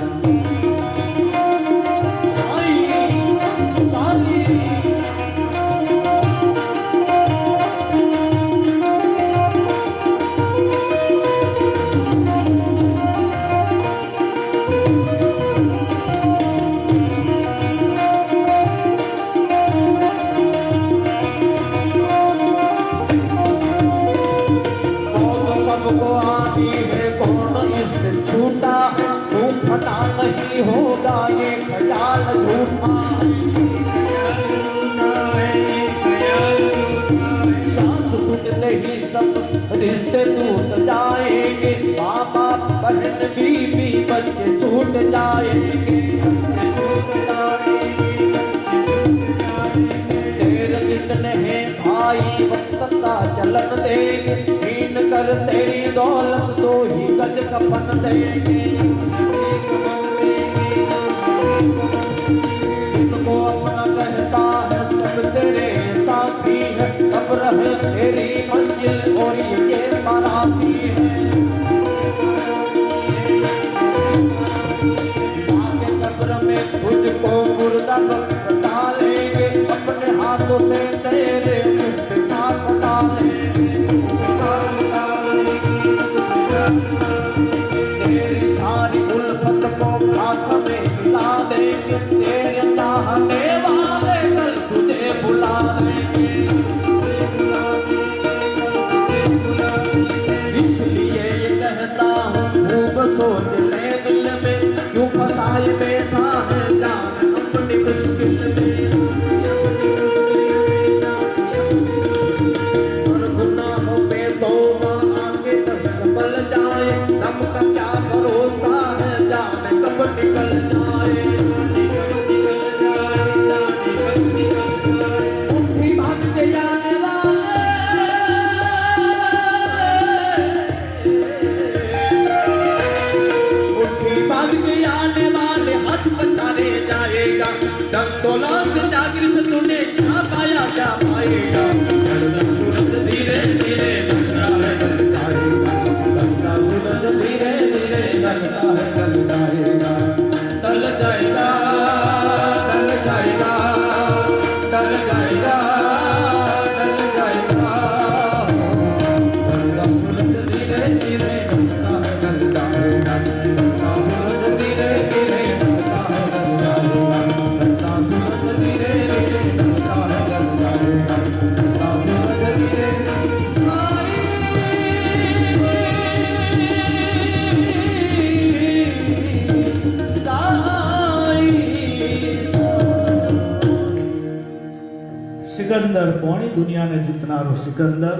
सबको आनी है कौन इससे छूटा है, नहीं होगा ये ख्याल झूठा सांस टूटते ही सब रिश्ते टूट जाएंगे माँ बाप बहन बीवी बच्चे छूट जाएंगे तेरे जितने हैं भाई वक्त का चलन देंगे छीन कर तेरी दौलत तो ही गज कफन देंगे तुमको अपना कहता है सब तेरे साथी है कब्र है तेरी मंजिल और ये बाराती है आगे कब्र में तुझको मुर्दा बता लेंगे अपने हाथों से तेरे मुंह पे काट डालेंगे तेरी सारी उल्फत को हाथ में मिला देंगे तेरे चाहने वाले कल तुझे बुला देंगे इसलिए ये कहता हूँ खूब सोच ले दिल में क्यों फंसाए बैठा है जान अपनी मुश्किल में और गुनाहों पे तौबा आगे दस बल जाए दम का क्या भरोसा है जाने कब निकल जाए उठी भाग के जाने वाले उठी भाग के आने वाले हाथ बचाने जाएगा दम दौलत जागृत से तूने क्या पाया क्या पाएगा सूरज धीरे धीरे ढलता है ढल जाएगा सूरज धीरे धीरे ढलता है ढल जाएगा ढल जाएगा ढल जाएगा ढल जाएगा ढल जाएगा सूरज धीरे धीरे ढलता है ढल जाएगा सूरज धीरे धीरे ढलता है ढल जाएगा सूरज धीरे धीरे ढलता है ढल जाएगा सूरज धीरे સિકંદર પોણી દુનિયાને જીતનારો સિકંદર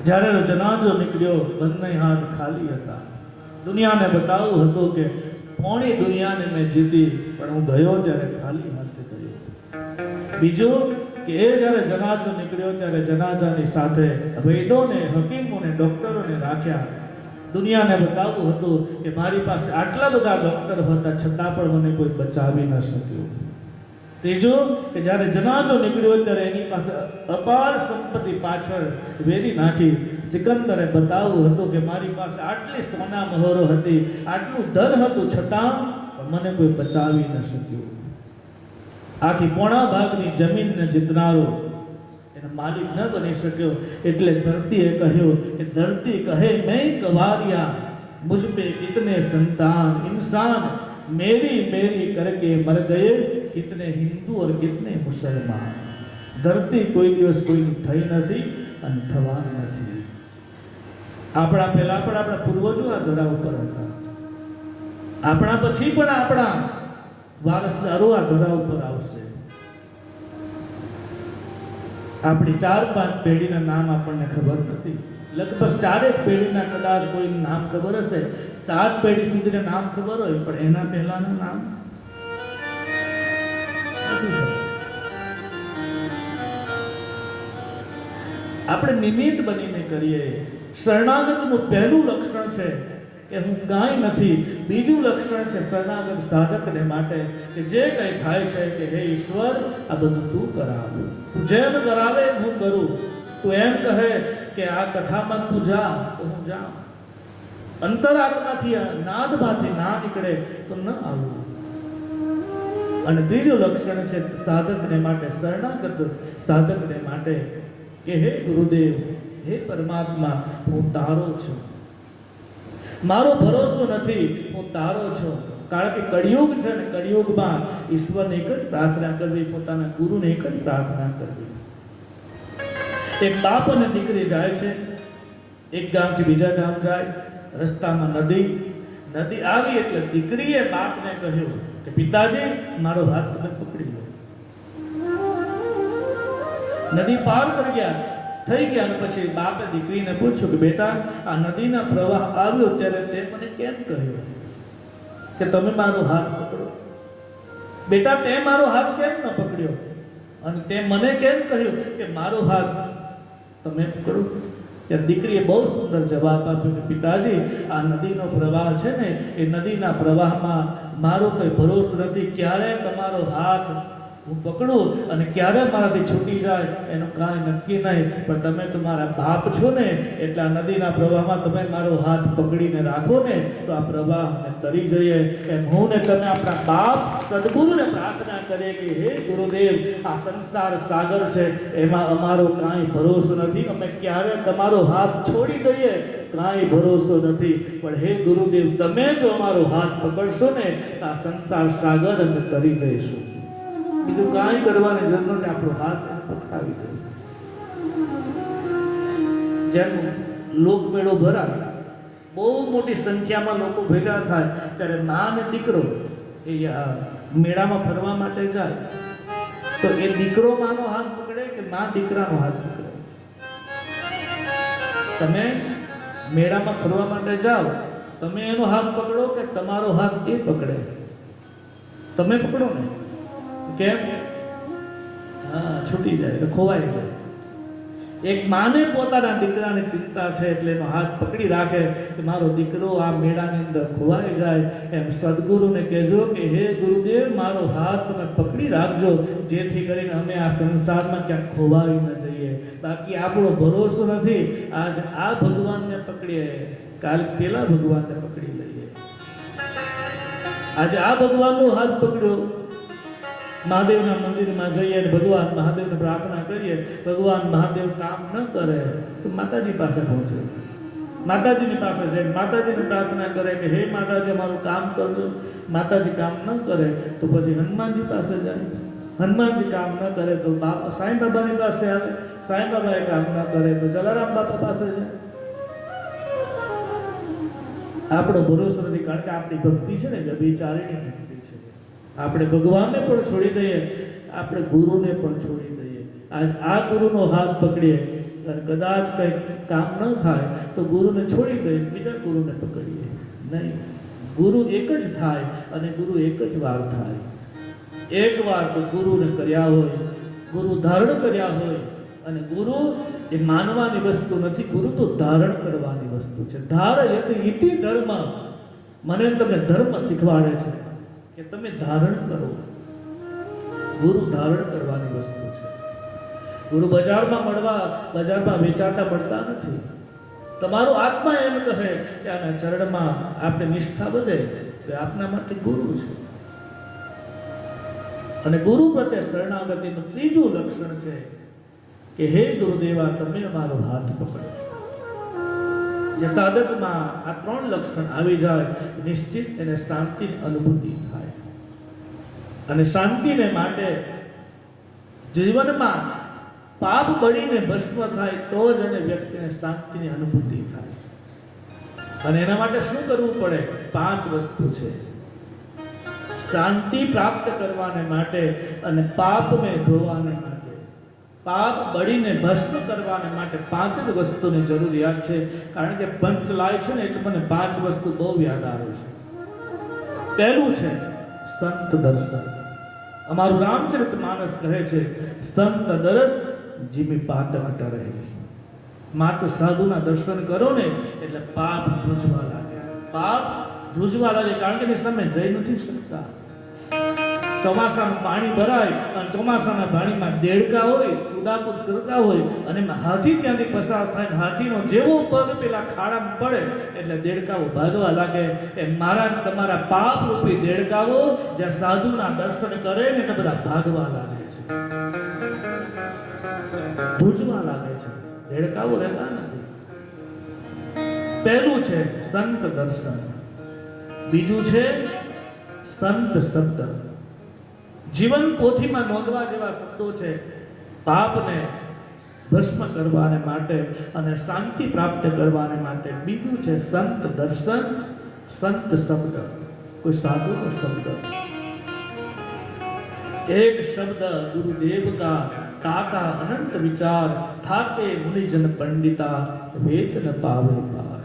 જ્યારે જનાજો નીકળ્યો બંને હાથ ખાલી હતા દુનિયાને બતાવવું હતું કે પોણી દુનિયાને મેં જીતી પણ હું ગયો ત્યારે ખાલી હાથે ગયો બીજું કે એ જ્યારે જનાજો નીકળ્યો ત્યારે જનાજાની સાથે વૈદોને હકીમોને ડોક્ટરોને રાખ્યા દુનિયાને બતાવવું હતું કે મારી પાસે આટલા બધા ડોક્ટર હતા છતાં પણ મને કોઈ બચાવી ન શક્યું ત્રીજું કે જ્યારે જનાજો નીકળ્યો ત્યારે એની પાસે અપાર સંપત્તિ પાછળ વેરી નાખી સિકંદરે બતાવવું હતું કે મારી પાસે આટલી સોના મહોરો હતી આટલું ધન હતું છતાં મને કોઈ બચાવી ન શક્યું આખી પોણા ભાગની જમીનને જીતનારો એનો માલિક ન બની શક્યો એટલે ધરતીએ કહ્યું કે ધરતી કહે મેં કવારિયા मुझ पे कितने संतान इंसान मेरी मेरी करके मर गए कितने हिंदू और कितने मुसलमान धरती कोई दिवस कोई થઈ નથી અને થવાની નથી આપણા પહેલા પણ આપણા પૂર્વજો આ ધરા ઉપર હતા આપણા પછી પણ આપણા વારસદારો આ ધરા ઉપર આવશે આપણી 4-5 પેઢીના નામ આપણને ખબર નથી લગભગ 4 પેઢીના કદાચ કોઈ નામ ખબર હશે 7 પેઢી સુધીના નામ ખબર હોય પણ એના પહેલાના નામ આપણે નિમિત્ત બનીને કરીએ શરણાગતનું પહેલું લક્ષણ છે કે હું કાંઈ નથી બીજું લક્ષણ છે શરણાગત સાધકને માટે કે જે કંઈ થાય છે કે હે ઈશ્વર આ બધું તું કરાવ તું જેમ કરાવે હું કરું તું એમ કહે કે આ કથામાં તું જા તો હું જાઉં અંતરાત્માથી નાદમાંથી ના નીકળે તો ન આવું અને ત્રીજું લક્ષણ છે સાધકને માટે શરણાગત સાધકને માટે કે હે ગુરુદેવ હે પરમાત્મા હું તારો છું મારો ભરોસો નથી હું તારો છું કારણ કે કળિયુગ છે ને કળિયુગમાં ઈશ્વરને એક જ પ્રાર્થના કરવી પોતાના ગુરુને એક જ પ્રાર્થના કરવી એક બાપ અને દીકરી જાય છે એક ગામથી બીજા ગામ જાય રસ્તામાં નદી આવી એટલે દીકરીએ બાપને કહ્યું કે પિતાજી મારો હાથ તમે પકડી લો. નદી પાર કરી ગયા થઈ ગયા અને પછી બાપે દીકરીને પૂછ્યું કે બેટા આ નદીના પ્રવાહ આવ્યો ત્યારે તે મને કેમ કહ્યું કે તમે મારો હાથ પકડો? બેટા તે મારો હાથ કેમ ન પકડ્યો અને તે મને કેમ કહ્યું કે મારો હાથ તમે પકડો? ત્યારે દીકરીએ બહુ સુંદર જવાબ આપ્યો કે પિતાજી આ નદીનો પ્રવાહ છે ને એ નદીના પ્રવાહમાં મારો કોઈ ભરોસો નથી, ક્યારે તમારો હાથ હું પકડું અને ક્યારે મારાથી છૂટી જાય એનું કાંઈ નક્કી નહીં, પણ તમે તો મારા બાપ છો ને એટલે આ નદીના પ્રવાહમાં તમે મારો હાથ પકડીને રાખો ને તો આ પ્રવાહ તરી જઈએ. એમ હું ને તમે આપણા બાપ સદગુરુને પ્રાર્થના કરીએ કે હે ગુરુદેવ આ સંસાર સાગર છે એમાં અમારો કાંઈ ભરોસો નથી, અમે ક્યારે તમારો હાથ છોડી દઈએ કાંઈ ભરોસો નથી, પણ હે ગુરુદેવ તમે જો અમારો હાથ પકડશો ને આ સંસાર સાગર અમે તરી જઈશું. બીજું કાંઈ કરવાની જરૂર નથી, આપણો હાથ પકડાવી દે. જેમ લોકમેળો ભરાય, બહુ મોટી સંખ્યામાં લોકો ભેગા થાય ત્યારે મા અને દીકરો એ મેળામાં ફરવા માટે જાય તો એ દીકરો માનો હાથ પકડે કે મા દીકરાનો હાથ પકડે? તમે મેળામાં ફરવા માટે જાઓ, તમે એનો હાથ પકડો કે તમારો હાથ એ પકડે? તમે પકડો ને. કેમ? હા, છૂટી જાય તો ખોવાઈ જાય. એક માને પોતાના દીકરાની ચિંતા છે એટલે એનો હાથ પકડી રાખે કે મારો દીકરો આ મેળાની અંદર ખોવાઈ જાય. એમ સદગુરુને કહેજો કે હે ગુરુદેવ મારો હાથ તમે પકડી રાખજો જેથી કરીને અમે આ સંસારમાં ક્યાંક ખોવાઈ ન જઈએ. બાકી આપણો ભરોસો નથી, આજ આ ભગવાનને પકડીએ કાલ પેલા ભગવાનને પકડી લઈએ. આજે આ ભગવાનનો હાથ પકડ્યો, મહાદેવના મંદિરમાં જઈએ અને ભગવાન મહાદેવને પ્રાર્થના કરીએ, ભગવાન મહાદેવ કામ ન કરે તો માતાજી પાસે પહોંચે, માતાજીની પાસે જઈને માતાજીને પ્રાર્થના કરે કે હે માતાજી અમારું કામ કરજો. માતાજી કામ ન કરે તો પછી હનુમાનજી પાસે જાય, હનુમાનજી કામ ન કરે તો સાંઈ બાબાની પાસે આવે, સાંઈ બાબાએ કામ ન કરે તો જલારામ બાપા પાસે જાય. આપણો ભરોસો નથી, કારણ કે આપણી ભક્તિ છે ને વ્યભિચારીણી ભક્તિ છે. આપણે ભગવાનને પણ છોડી દઈએ, આપણે ગુરુને પણ છોડી દઈએ. આ ગુરુનો હાથ પકડીએ અને કદાચ કંઈ કામ ન થાય તો ગુરુને છોડી દઈએ, બીજા ગુરુને પકડીએ નહીં. ગુરુ એક જ થાય અને ગુરુ એક જ વાર થાય. એક વાર તો ગુરુને કર્યા હોય, ગુરુ ધારણ કર્યા હોય, અને ગુરુ એ માનવાની વસ્તુ નથી, ગુરુ તો ધારણ કરવાની વસ્તુ છે. ધારયતિ ઇતિ ધર્મ, મને તમને ધર્મ શીખવાડે છે કે તમે ધારણ કરો. ગુરુ ધારણ કરવાની વસ્તુ છે. ગુરુ બજારમાં વેચાતા મળતા નથી. તમારો આત્મા એમ કહે કે આના ચરણમાં આપણે નિષ્ઠા વધે તો આપના માટે ગુરુ છે. અને ગુરુ પ્રત્યે શરણાગતિનું ત્રીજું લક્ષણ છે કે હે ગુરુદેવા તમે અમારો હાથ પકડો. જે સાધકમાં આ ત્રણ લક્ષણ આવી જાય નિશ્ચિત એને શાંતિની અનુભૂતિ થાય. અને શાંતિને માટે જીવનમાં પાપ બળીને ભસ્મ થાય તો જ એને વ્યક્તિને શાંતિની અનુભૂતિ થાય. અને એના માટે શું કરવું પડે? 5 વસ્તુ છે. શાંતિ પ્રાપ્ત કરવાને માટે અને પાપને ધોવાને માટે, પાપ બળીને ભસ્મ કરવાને માટે 5 જ વસ્તુની જરૂરિયાત છે. કારણ કે પંચલાય છે ને એટલે મને 5 વસ્તુ બહુ યાદ આવે છે. પહેલું છે સંત દર્શન. અમારું રામચરિતમાનસ કહે છે સંત દર્શ જીમી પાતક ટરે. માત્ર સાધુના દર્શન કરો ને એટલે પાપ ધ્રુજવા લાગે, પાપ ધ્રુજવા લાગે. કારણ કે સામે જઈ નથી શકતા. ચોમાસાનું પાણી ભરાય અને ચોમાસાના પાણીમાં દેડકા હોય, કુદાકુદ કરતા હોય અને એમાં હાથી ત્યાંથી પસાર થાય, હાથીનો જેવો પગ પેલા ખાડામાં પડે એટલે દેડકાઓ ભાગવા લાગે. એ મારા તમારા પાપ રૂપી દેડકાઓ જ્યાં સાધુના દર્શન કરે ને એટલે બધા ભાગવા લાગે છે, ધ્રુજવા લાગે છે. દેડકાઓ રહેતા નથી. પહેલું છે સંત દર્શન. બીજું છે સંત શબ્દ. જીવન પોથીમાં નોંધવા જેવા શબ્દો છે પાપને ભસ્મ કરવાને માટે અને શાંતિ પ્રાપ્ત કરવાને માટે. બીજું છે સંત દર્શન સંત શબ્દ કોઈ સાધુનો શબ્દ, એક શબ્દ ગુરુદેવ કા કાકા અનંત વિચાર, થાકે મુનિજન પંડિતા વેદ ન પાવે પાર.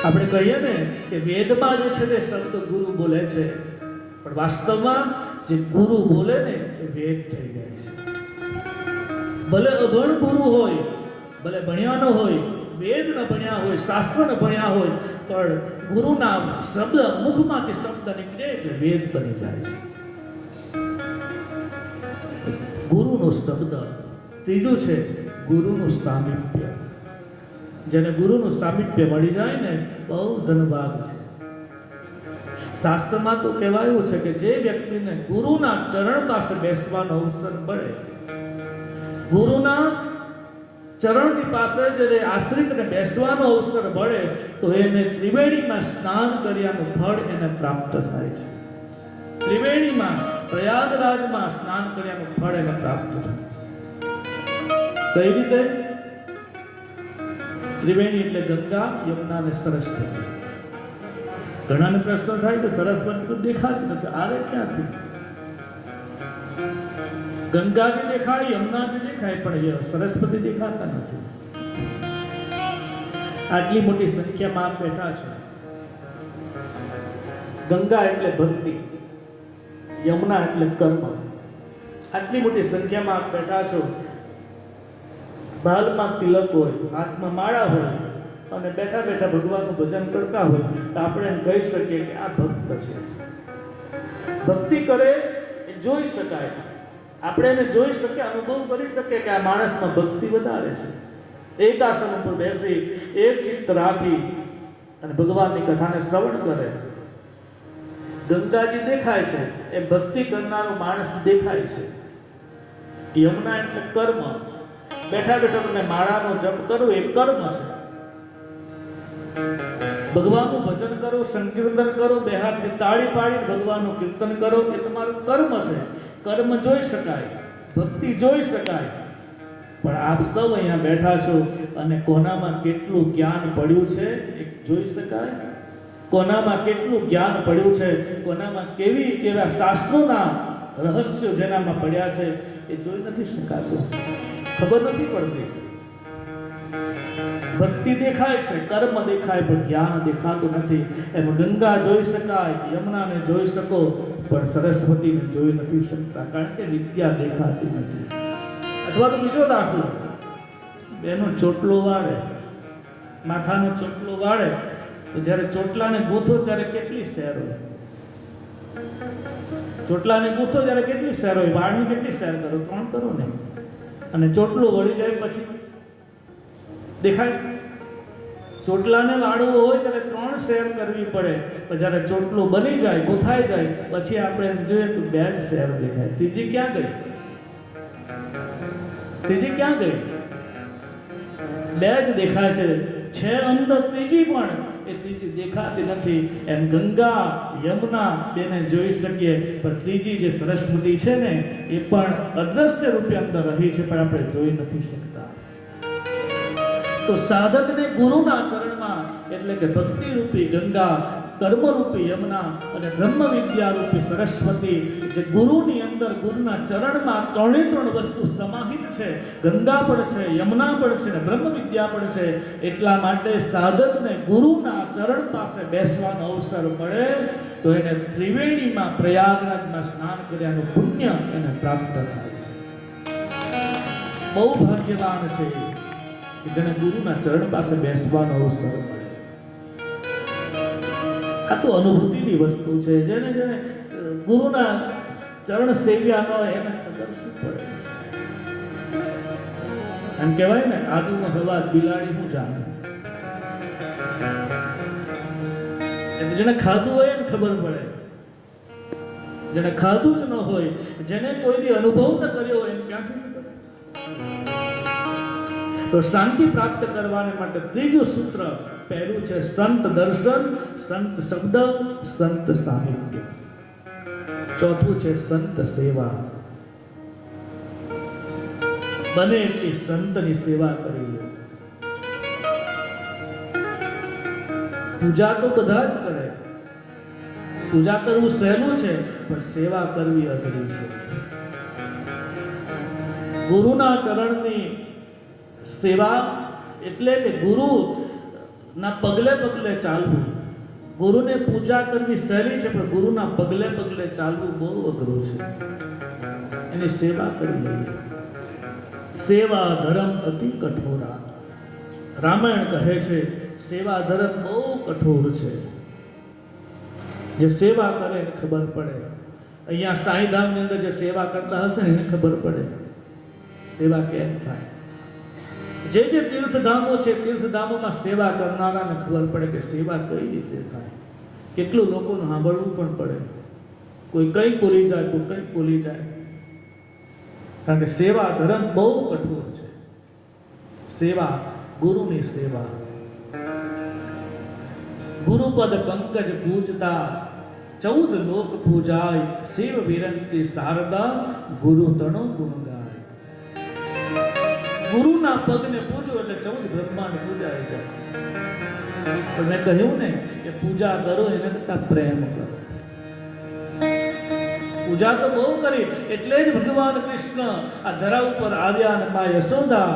આપણે કહીએ ને કે વેદમાં જે છે તે શબ્દ ગુરુ બોલે છે, પણ વાસ્તવમાં જે ગુરુ બોલે ને એ વેદ થઈ જાય છે. ભલે અભણ ગુરુ હોય, ભલે ભણ્યા ન હોય, વેદ ન ભણ્યા હોય, શાસ્ત્ર ન ભણ્યા હોય, પણ ગુરુના શબ્દ મુખમાંથી શબ્દ નીકળે એટલે વેદ બની જાય છે. ગુરુનો શબ્દ. ત્રીજું છે ગુરુનું સામીપ્ય. જેને ગુરુનું સામીપ્ય મળી જાય ને બહુ ધનવાન છે. શાસ્ત્રમાં તો કહેવાયું છે કે જે વ્યક્તિને ગુરુના ચરણ પાસે બેસવાનો અવસર મળે, ગુરુના ચરણની પાસે જ્યારે આશ્રિતને બેસવાનો અવસર મળે તો એને ત્રિવેણીમાં સ્નાન કર્યાનું ફળ એને પ્રાપ્ત થાય છે. ત્રિવેણીમાં પ્રયાગરાજમાં સ્નાન કર્યાનું ફળ એને પ્રાપ્ત થાય. કઈ રીતે? ત્રિવેણી એટલે ગંગા, યમુના અને સરસ્વતી. ઘણાને પ્રશ્ન થાય કે સરસ્વતી તો દેખાતી નથી, આવે ક્યાંથી? ગંગાજી દેખાય, યમુનાજી દેખાય, પણ સરસ્વતી દેખાતા નથી. આટલી મોટી સંખ્યામાં આપ બેઠા છો. ગંગા એટલે ભક્તિ, યમુના એટલે કર્મ. આટલી મોટી સંખ્યામાં આપ બેઠા છો. ભાલમાં તિલક હોય, હાથમાં માળા હોય અને બેઠા બેઠા ભગવાનનું ભજન કરતા હોય તો આપણે એમ કહી શકીએ કે આ ભક્ત છે. ભક્તિ કરે એ જોઈ શકાય, આપણે એને જોઈ શકીએ, અનુભવ કરી શકીએ કે આ માણસમાં ભક્તિ વધારે છે. એક આસન ઉપર બેસી એક ચિત્ત રાખી અને ભગવાનની કથાને શ્રવણ કરે. ગંગાજી દેખાય છે, એ ભક્તિ કરનારો માણસ દેખાય છે. યમુના એટલે કર્મ. બેઠા બેઠા તમે માળાનો જપ કરો એ કર્મ છે. ભગવાનનું ભજન કરો, સંકીર્તન કરો, બે હાથથી તાળી પાડી ભગવાનનું કીર્તન કરો એ તમારું કર્મ છે. કર્મ જોઈ શકાય, ભક્તિ જોઈ શકાય. પણ આપ સૌ અહીંયા બેઠા છો અને કોનામાં કેટલું જ્ઞાન પડ્યું છે એ જોઈ શકાય? કોનામાં કેટલું જ્ઞાન પડ્યું છે, કોનામાં કેવા શાસ્ત્રોના રહસ્યો જેનામાં પડ્યા છે એ જોઈ નથી શકાતું, ખબર નથી પડતી. ભક્તિ દેખાય છે, કર્મ દેખાય, પણ જ્ઞાન દેખાતું નથી. એમ ગંગા જોઈ શકાય, યમુનાને જોઈ શકો, પણ સરસ્વતીને જોઈ નથી શકતા, કારણ કે વિદ્યા દેખાતી નથી. અથવા તો બીજો દાખલો, બેનો ચોટલો વાળે, માથાનો ચોટલો વાળે તો જ્યારે ચોટલાને ગૂંથો ત્યારે કેટલી સેર હોય? ચોટલાને ગૂંથો ત્યારે કેટલી સેર હોય? વાળની કેટલી સેર કરો? 3 કરો ને. અને ચોટલો વળી જાય પછી દેખાય? ચોટલાને વાળવો હોય ત્યારે 3 શેર કરવી પડે, પણ જ્યારે ચોટલો બની જાય, ગૂંથાઈ જાય પછી આપણે એમ જોઈએ તો 2 શેર દેખાય. ત્રીજી ક્યાં ગઈ? ત્રીજી ક્યાં ગઈ? 2 જ દેખાય છે. છે અંદર ત્રીજી, પણ એ ત્રીજી દેખાતી નથી. એમ ગંગા યમુના બેને જોઈ શકીએ, પણ ત્રીજી જે સરસ્વતી છે ને એ પણ અદ્રશ્ય રૂપે અંદર રહી છે, પણ આપણે જોઈ નથી શકતા. તો સાધકને ગુરુના ચરણમાં એટલે કે ભક્તિ રૂપી ગંગા, કર્મ રૂપી યમુના અને બ્રહ્મ વિદ્યા રૂપી સરસ્વતી, જે ગુરુની અંદર ગુરુના ચરણમાં 3 વસ્તુ સમાહિત છે. ગંગા પણ છે, યમુના પણ છે અને બ્રહ્મ વિદ્યા પણ છે. એટલા માટે સાધકને ગુરુના ચરણ પાસે બેસવાનો અવસર મળે તો એને ત્રિવેણીમાં પ્રયાગરાજમાં સ્નાન કર્યાનું પુણ્ય એને પ્રાપ્ત થાય છે. બહુ ભાગ્યવાન છે કે જેને ગુરુના ચરણ પાસે બેસવાનો અવસર મળે. આ તો અનુભૂતિની વસ્તુ છે. જેને ગુરુના ચરણ સેવ્યા ન હોય એને ખબર શું પડે? એમ કહેવાય ને, આદુનો અવાજ બિલાડી શું જાણે? જેને ખાધું હોય એને ખબર પડે. જેને ખાધું જ ન હોય, જેને કોઈ દી અનુભવ ન કર્યો હોય એને ક્યાંથી ખબર? તો શાંતિ પ્રાપ્ત કરવાને માટે ત્રીજું સૂત્ર પહેલું છે સંત દર્શન, સંત શબ્દ, સંત સાહિત્ય. ચોથું છે સંત સેવા. બને એટલી સંતની સેવા કરી લો. પૂજા તો બધા જ કરે, પૂજા કરવું સહેલું છે, પણ સેવા કરવી અઘરી છે. ગુરુના ચરણની સેવા એટલે કે ગુરુના પગલે પગલે ચાલવું. ગુરુને પૂજા કરવી સહેલી છે, પણ ગુરુના પગલે પગલે ચાલવું બહુ અઘરું છે. એની સેવા કરવી જોઈએ. સેવા ધર્મ અતિ કઠોરા. રામાયણ કહે છે સેવા ધર્મ બહુ કઠોર છે. જે સેવા કરે એને ખબર પડે. અહીંયા સાંઈધામની અંદર જે સેવા કરતા હશે ને એને ખબર પડે સેવા કેમ થાય. જે જે તીર્થધામો છે, તીર્થધામોમાં સેવા કરનારાને ખબર પડે કે સેવા કઈ રીતે થાય. કેટલું લોકોનું સાંભળવું પણ પડે. કોઈ કંઈ બોલી જાય, કોઈ કંઈ બોલી જાય. કારણ કે સેવા ધર્મ બહુ કઠોર છે. સેવા, ગુરુની સેવા. ગુરુપદ પંકજ પૂજતા 14 લોક પૂજાય. શિવ વિરંતી શારદા ગુરુ તણો ગુણ ગાય. ગુરુના પગને પૂજો એટલે 14 બ્રહ્માંડ પૂજાય જાય. પણ મેં કહ્યું ને કે પૂજા કરો એને કરતા પ્રેમ કરો. પૂજા તો બહુ કરી એટલે જ ભગવાન કૃષ્ણ આ ધરા ઉપર આવ્યા અને મા યશોદા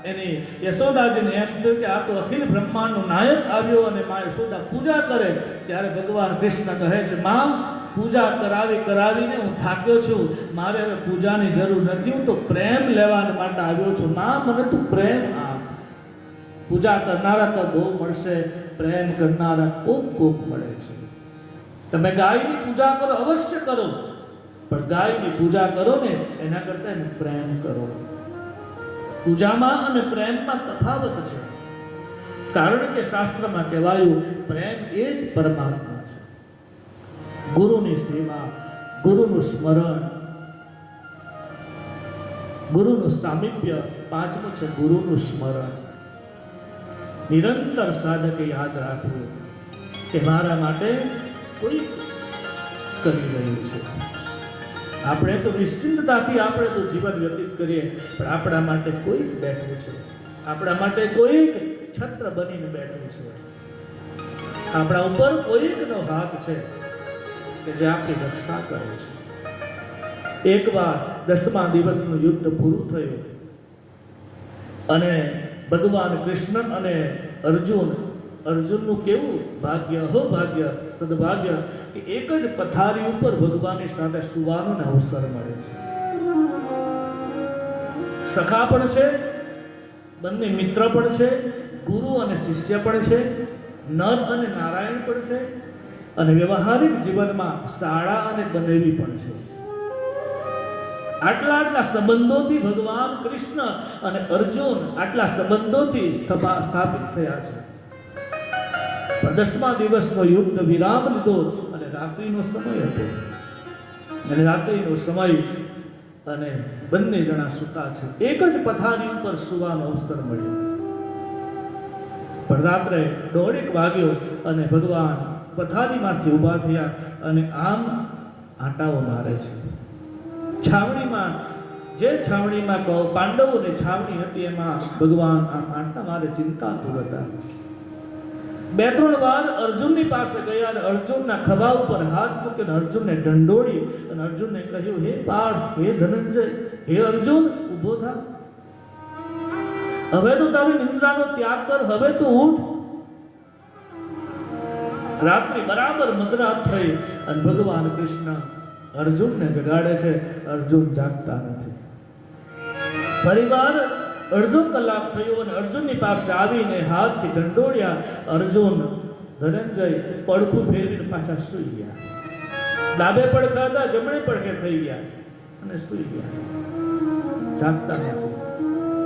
એની યશોદાજીને એમ થયું કે આ તો અખિલ બ્રહ્માંડનો નાયક આવ્યો અને મા યશોદા પૂજા કરે. ત્યારે ભગવાન કૃષ્ણ કહે છે મા પૂજા કરાવીને હું થાક્યો છું, મારે હવે પૂજાની જરૂર નથી, હું તો પ્રેમ લેવા માટે આવ્યો છું. મા મને તું પ્રેમ આપ. પૂજા કરનારા તો બહુ મળશે, પ્રેમ કરનારા કોક મળે છે. તમે ગાયની પૂજા કરો અવશ્ય કરો, પણ ગાયની પૂજા કરો ને એના કરતા એને પ્રેમ કરો. પૂજામાં અને પ્રેમમાં તફાવત છે. કારણ કે શાસ્ત્રમાં કહેવાયું પ્રેમ એ જ પરમાત્મા છે. ગુરુની સેવા, ગુરુનું સ્મરણ, ગુરુનું સામિપ્ય. પાંચમું છે ગુરુનું સ્મરણ. નિરંતર સાધકે યાદ રાખવું કે મારા માટે કોઈ કરી રહ્યું છે. આપણે તો નિશ્ચિંતતાથી આપણે તો જીવન વ્યતીત કરીએ, પણ આપણા માટે કોઈક બેઠું છે. આપણા માટે કોઈક છત્ર બનીને બેઠું છે. આપણા ઉપર કોઈકનો હાથ છે કે જે આપણી રક્ષા કરે છે. એકવાર 10મા દિવસનું યુદ્ધ પૂરું થયું અને ભગવાન કૃષ્ણ અને અર્જુનનું કેવું ભાગ્ય, અહોભાગ્ય, સદભાગ્ય કે એક જ પથારી ઉપર ભગવાનની સાથે સુવાનો અવસર મળે છે. સખા પણ છે, બંને મિત્ર પણ છે, ગુરુ અને શિષ્ય પણ છે, નર અને નારાયણ પણ છે, અને વ્યવહારિક જીવનમાં શાળા અને બનેવી પણ છે. આટલા સંબંધોથી ભગવાન કૃષ્ણ અને અર્જુન આટલા સંબંધોથી સ્થાપિત થયા છે. 10મા દિવસનો યુદ્ધ વિરામ લીધો અને રાત્રિનો સમય હતો. અને રાત્રિનો સમય અને બંને જણા સૂતા છે. એક જ પથારી ઉપર સુવાનો અવસર મળ્યો. પણ રાત્રે 1:30 વાગ્યો અને ભગવાન પથારીમાંથી ઊભા થયા અને આમ આંટાઓ મારે છે. છાવણીમાં પાંડવોની છાવણી હતી એમાં ભગવાન આમ આંટા મારે ચિંતાતુર હતા. 2-3 વાર અર્જુનની પાસે ગયા અને અર્જુનના ખભા ઉપર હાથ મૂકીને અર્જુનને ઢંઢોળી અને અર્જુનને કહ્યું હે પાર્થ, હે ધનંજય, હે અર્જુન ઊભો થા. હવે તો તારી નિંદ્રાનો ત્યાગ કર, હવે તો ઉઠ. રાત્રિ બરાબર મધરાત થઈ અને ભગવાન કૃષ્ણ અર્જુનને જગાડે છે. અર્જુન જાગતા નથી. પરિવાર અડધો કલાક થયો અને અર્જુનની પાસે આવીને હાથથી ઢંઢોળ્યા. અર્જુન, ધનંજય પડખું ફેરવીને પાછા સૂઈ ગયા. ડાબે પડખા હતા, જમણે પડખે થઈ ગયા અને સૂઈ ગયા. જાગતા નથી.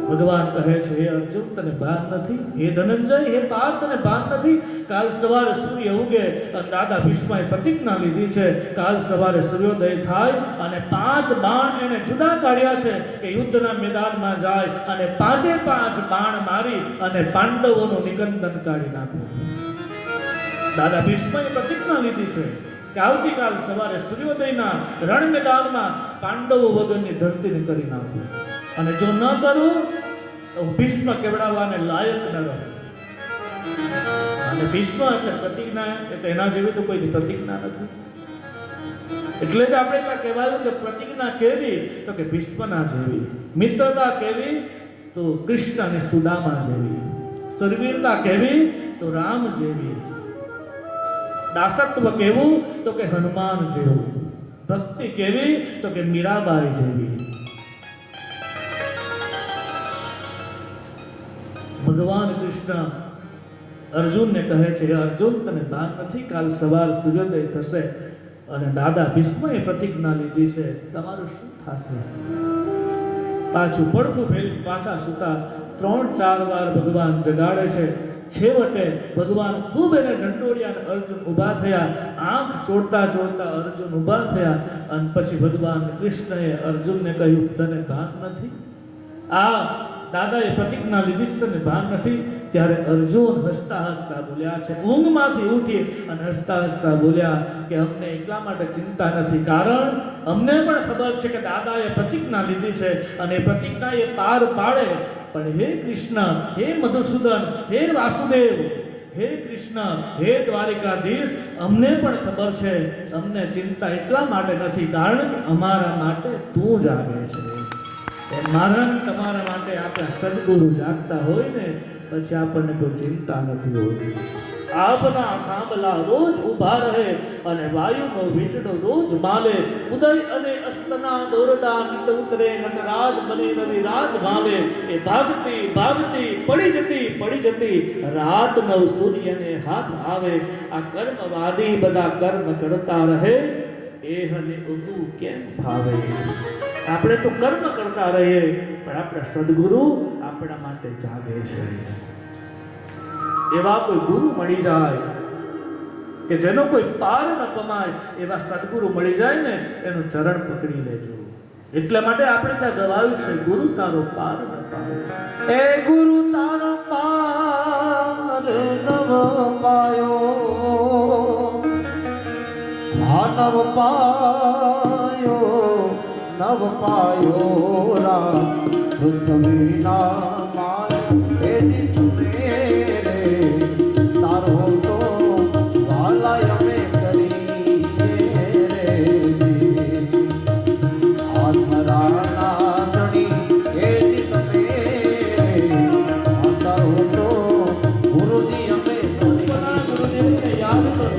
ભગવાન કહે છે હે અર્જુન તને ભાન નથી? હે ધનંજય, હે પાર્થ તને ભાન નથી? કાલ સવારે સૂર્ય ઉગે અને દાદા ભીષ્મએ પ્રતિજ્ઞા લીધી છે કાલ સવારે સૂર્યોદય થાય અને 5 બાણ એને જુદા કાઢ્યા છે કે યુદ્ધના મેદાનમાં જાય અને 5 બાણ મારી અને પાંડવોનું નિકંદન કાઢી નાખવું. દાદા ભીષ્મએ પ્રતિજ્ઞા લીધી છે કે આવતીકાલ સવારે સૂર્યોદયના રણ મેદાનમાં પાંડવો વગરની ધરતીને કરી નાખવું. અને જો ન કરું તો ભીષ્મ કેવડાવવાને લાયક ન રહે. અને ભીષ્મ એટલે પ્રતિજ્ઞા, એટલે એના જેવી તો કોઈ પ્રતિજ્ઞા નથી. એટલે જ આપણે ત્યાં કહેવાયું કે પ્રતિજ્ઞા કેવી, તો કે ભીષ્મના જેવી. મિત્રતા કેવી, તો કૃષ્ણ અને સુદામા જેવી. શૂરવીરતા કેવી, તો રામ જેવી. દાસત્વ કેવું, તો કે હનુમાન જેવું. ભક્તિ કેવી, તો કે મીરાબાઈ જેવી. ભગવાન કૃષ્ણ અર્જુનને કહે છે, અર્જુન તને ભાન નથી, કાલ સવાર સૂર્યોદય થશે અને દાદા ભીષ્મએ પ્રતિજ્ઞા લીધી છે, તમારું શું થશે? પાછું પડખું ફેરી પાછા સુતા 3-4 વાર ભગવાન જગાડે છે. છેવટે ભગવાન ખૂબ એને ઢંઢોળ્યા અને અર્જુન ઊભા થયા. આંખ ચોડતા ચોડતા અર્જુન ઊભા થયા અને પછી ભગવાન કૃષ્ણએ અર્જુનને કહ્યું, તને ભાન નથી? આ દાદાએ પ્રતિજ્ઞા લીધી છે, તને ભાન નથી? ત્યારે અર્જુન હસતા હસતા બોલ્યા છે, ઊંઘમાંથી ઉઠી અને હસતા હસતા બોલ્યા કે અમને એટલા માટે ચિંતા નથી, કારણ અમને પણ ખબર છે કે દાદાએ પ્રતિજ્ઞા લીધી છે અને એ પ્રતિજ્ઞા એ પાર પાડે. પણ હે કૃષ્ણ, હે મધુસૂદન, હે વાસુદેવ, હે કૃષ્ણ, હે દ્વારિકાધીશ, અમને પણ ખબર છે, અમને ચિંતા એટલા માટે નથી કારણ કે અમારા માટે તું જાગે છે. મારા તમારા માટે આપણા સદગુરુ જાગતા હોય ને પછી આપણને કોઈ ચિંતા નથી હોતી. આપના થાંભલા રોજ ઊભા રહે અને વાયુનો વીજળો રોજ માલે. ઉદય અને અસ્તના દોરડા નિત ઉતરે, નટરાજ બની રવિ રાજ ભાલે. એ ભાગતી ભાગતી પડી જતી રાત નવ સૂર્યને હાથ આવે. આ કર્મવાદી બધા કર્મ કરતા રહે, એહને ઉગું કેમ ભાવે? આપણે તો કર્મ કરતા રહીએ પણ આપણા સદગુરુ આપણા માટે જાગે છે. એવા કોઈ ગુરુ મળી જાય કે જેનો કોઈ પાર ન પમાય, એવા સદગુરુ મળી જાય ને એનું ચરણ પકડી લેજો. એટલા માટે આપણે ત્યાં ગવાયું છે, ગુરુ તારો પાર ન પાય. એ ગુરુ તારો પાર નવ પાયો, નવ પાયો, નવ પાયો રા પૃથ્વીના માય એની તમે રે તારો તો વાલાય અમે કરીએ રે. આધરાના ધણી એની તમે રે તારો તો ગુરુજી અમે ગુરુજીને યાદ કરો.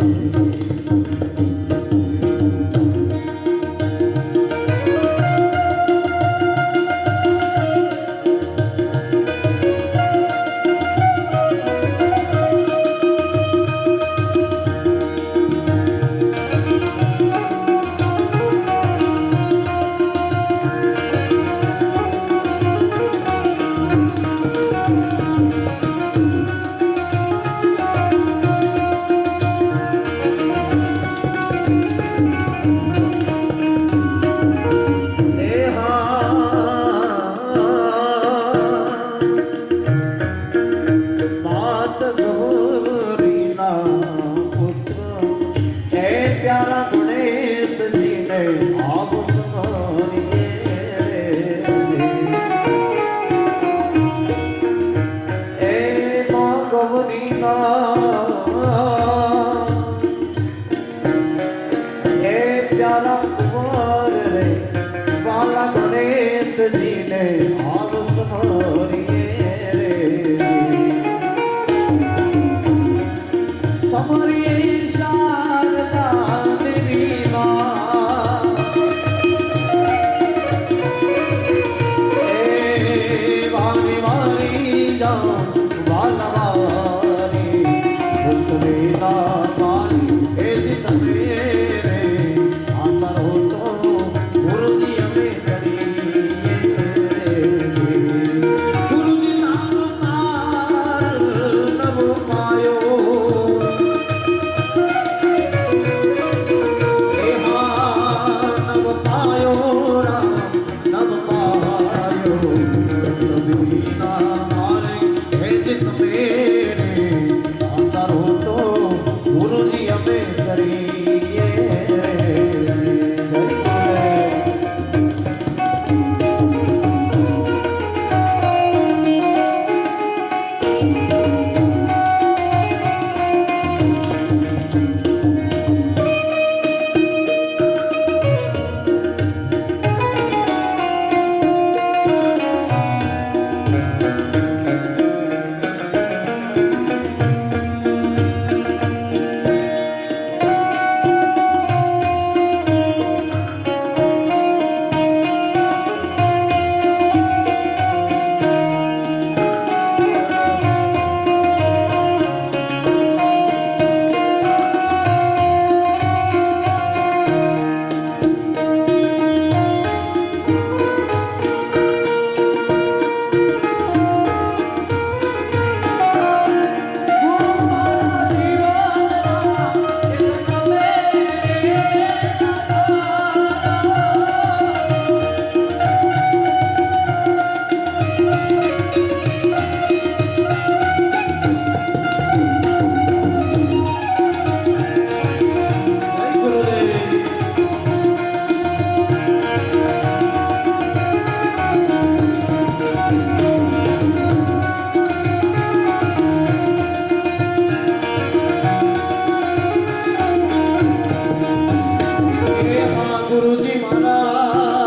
પાયો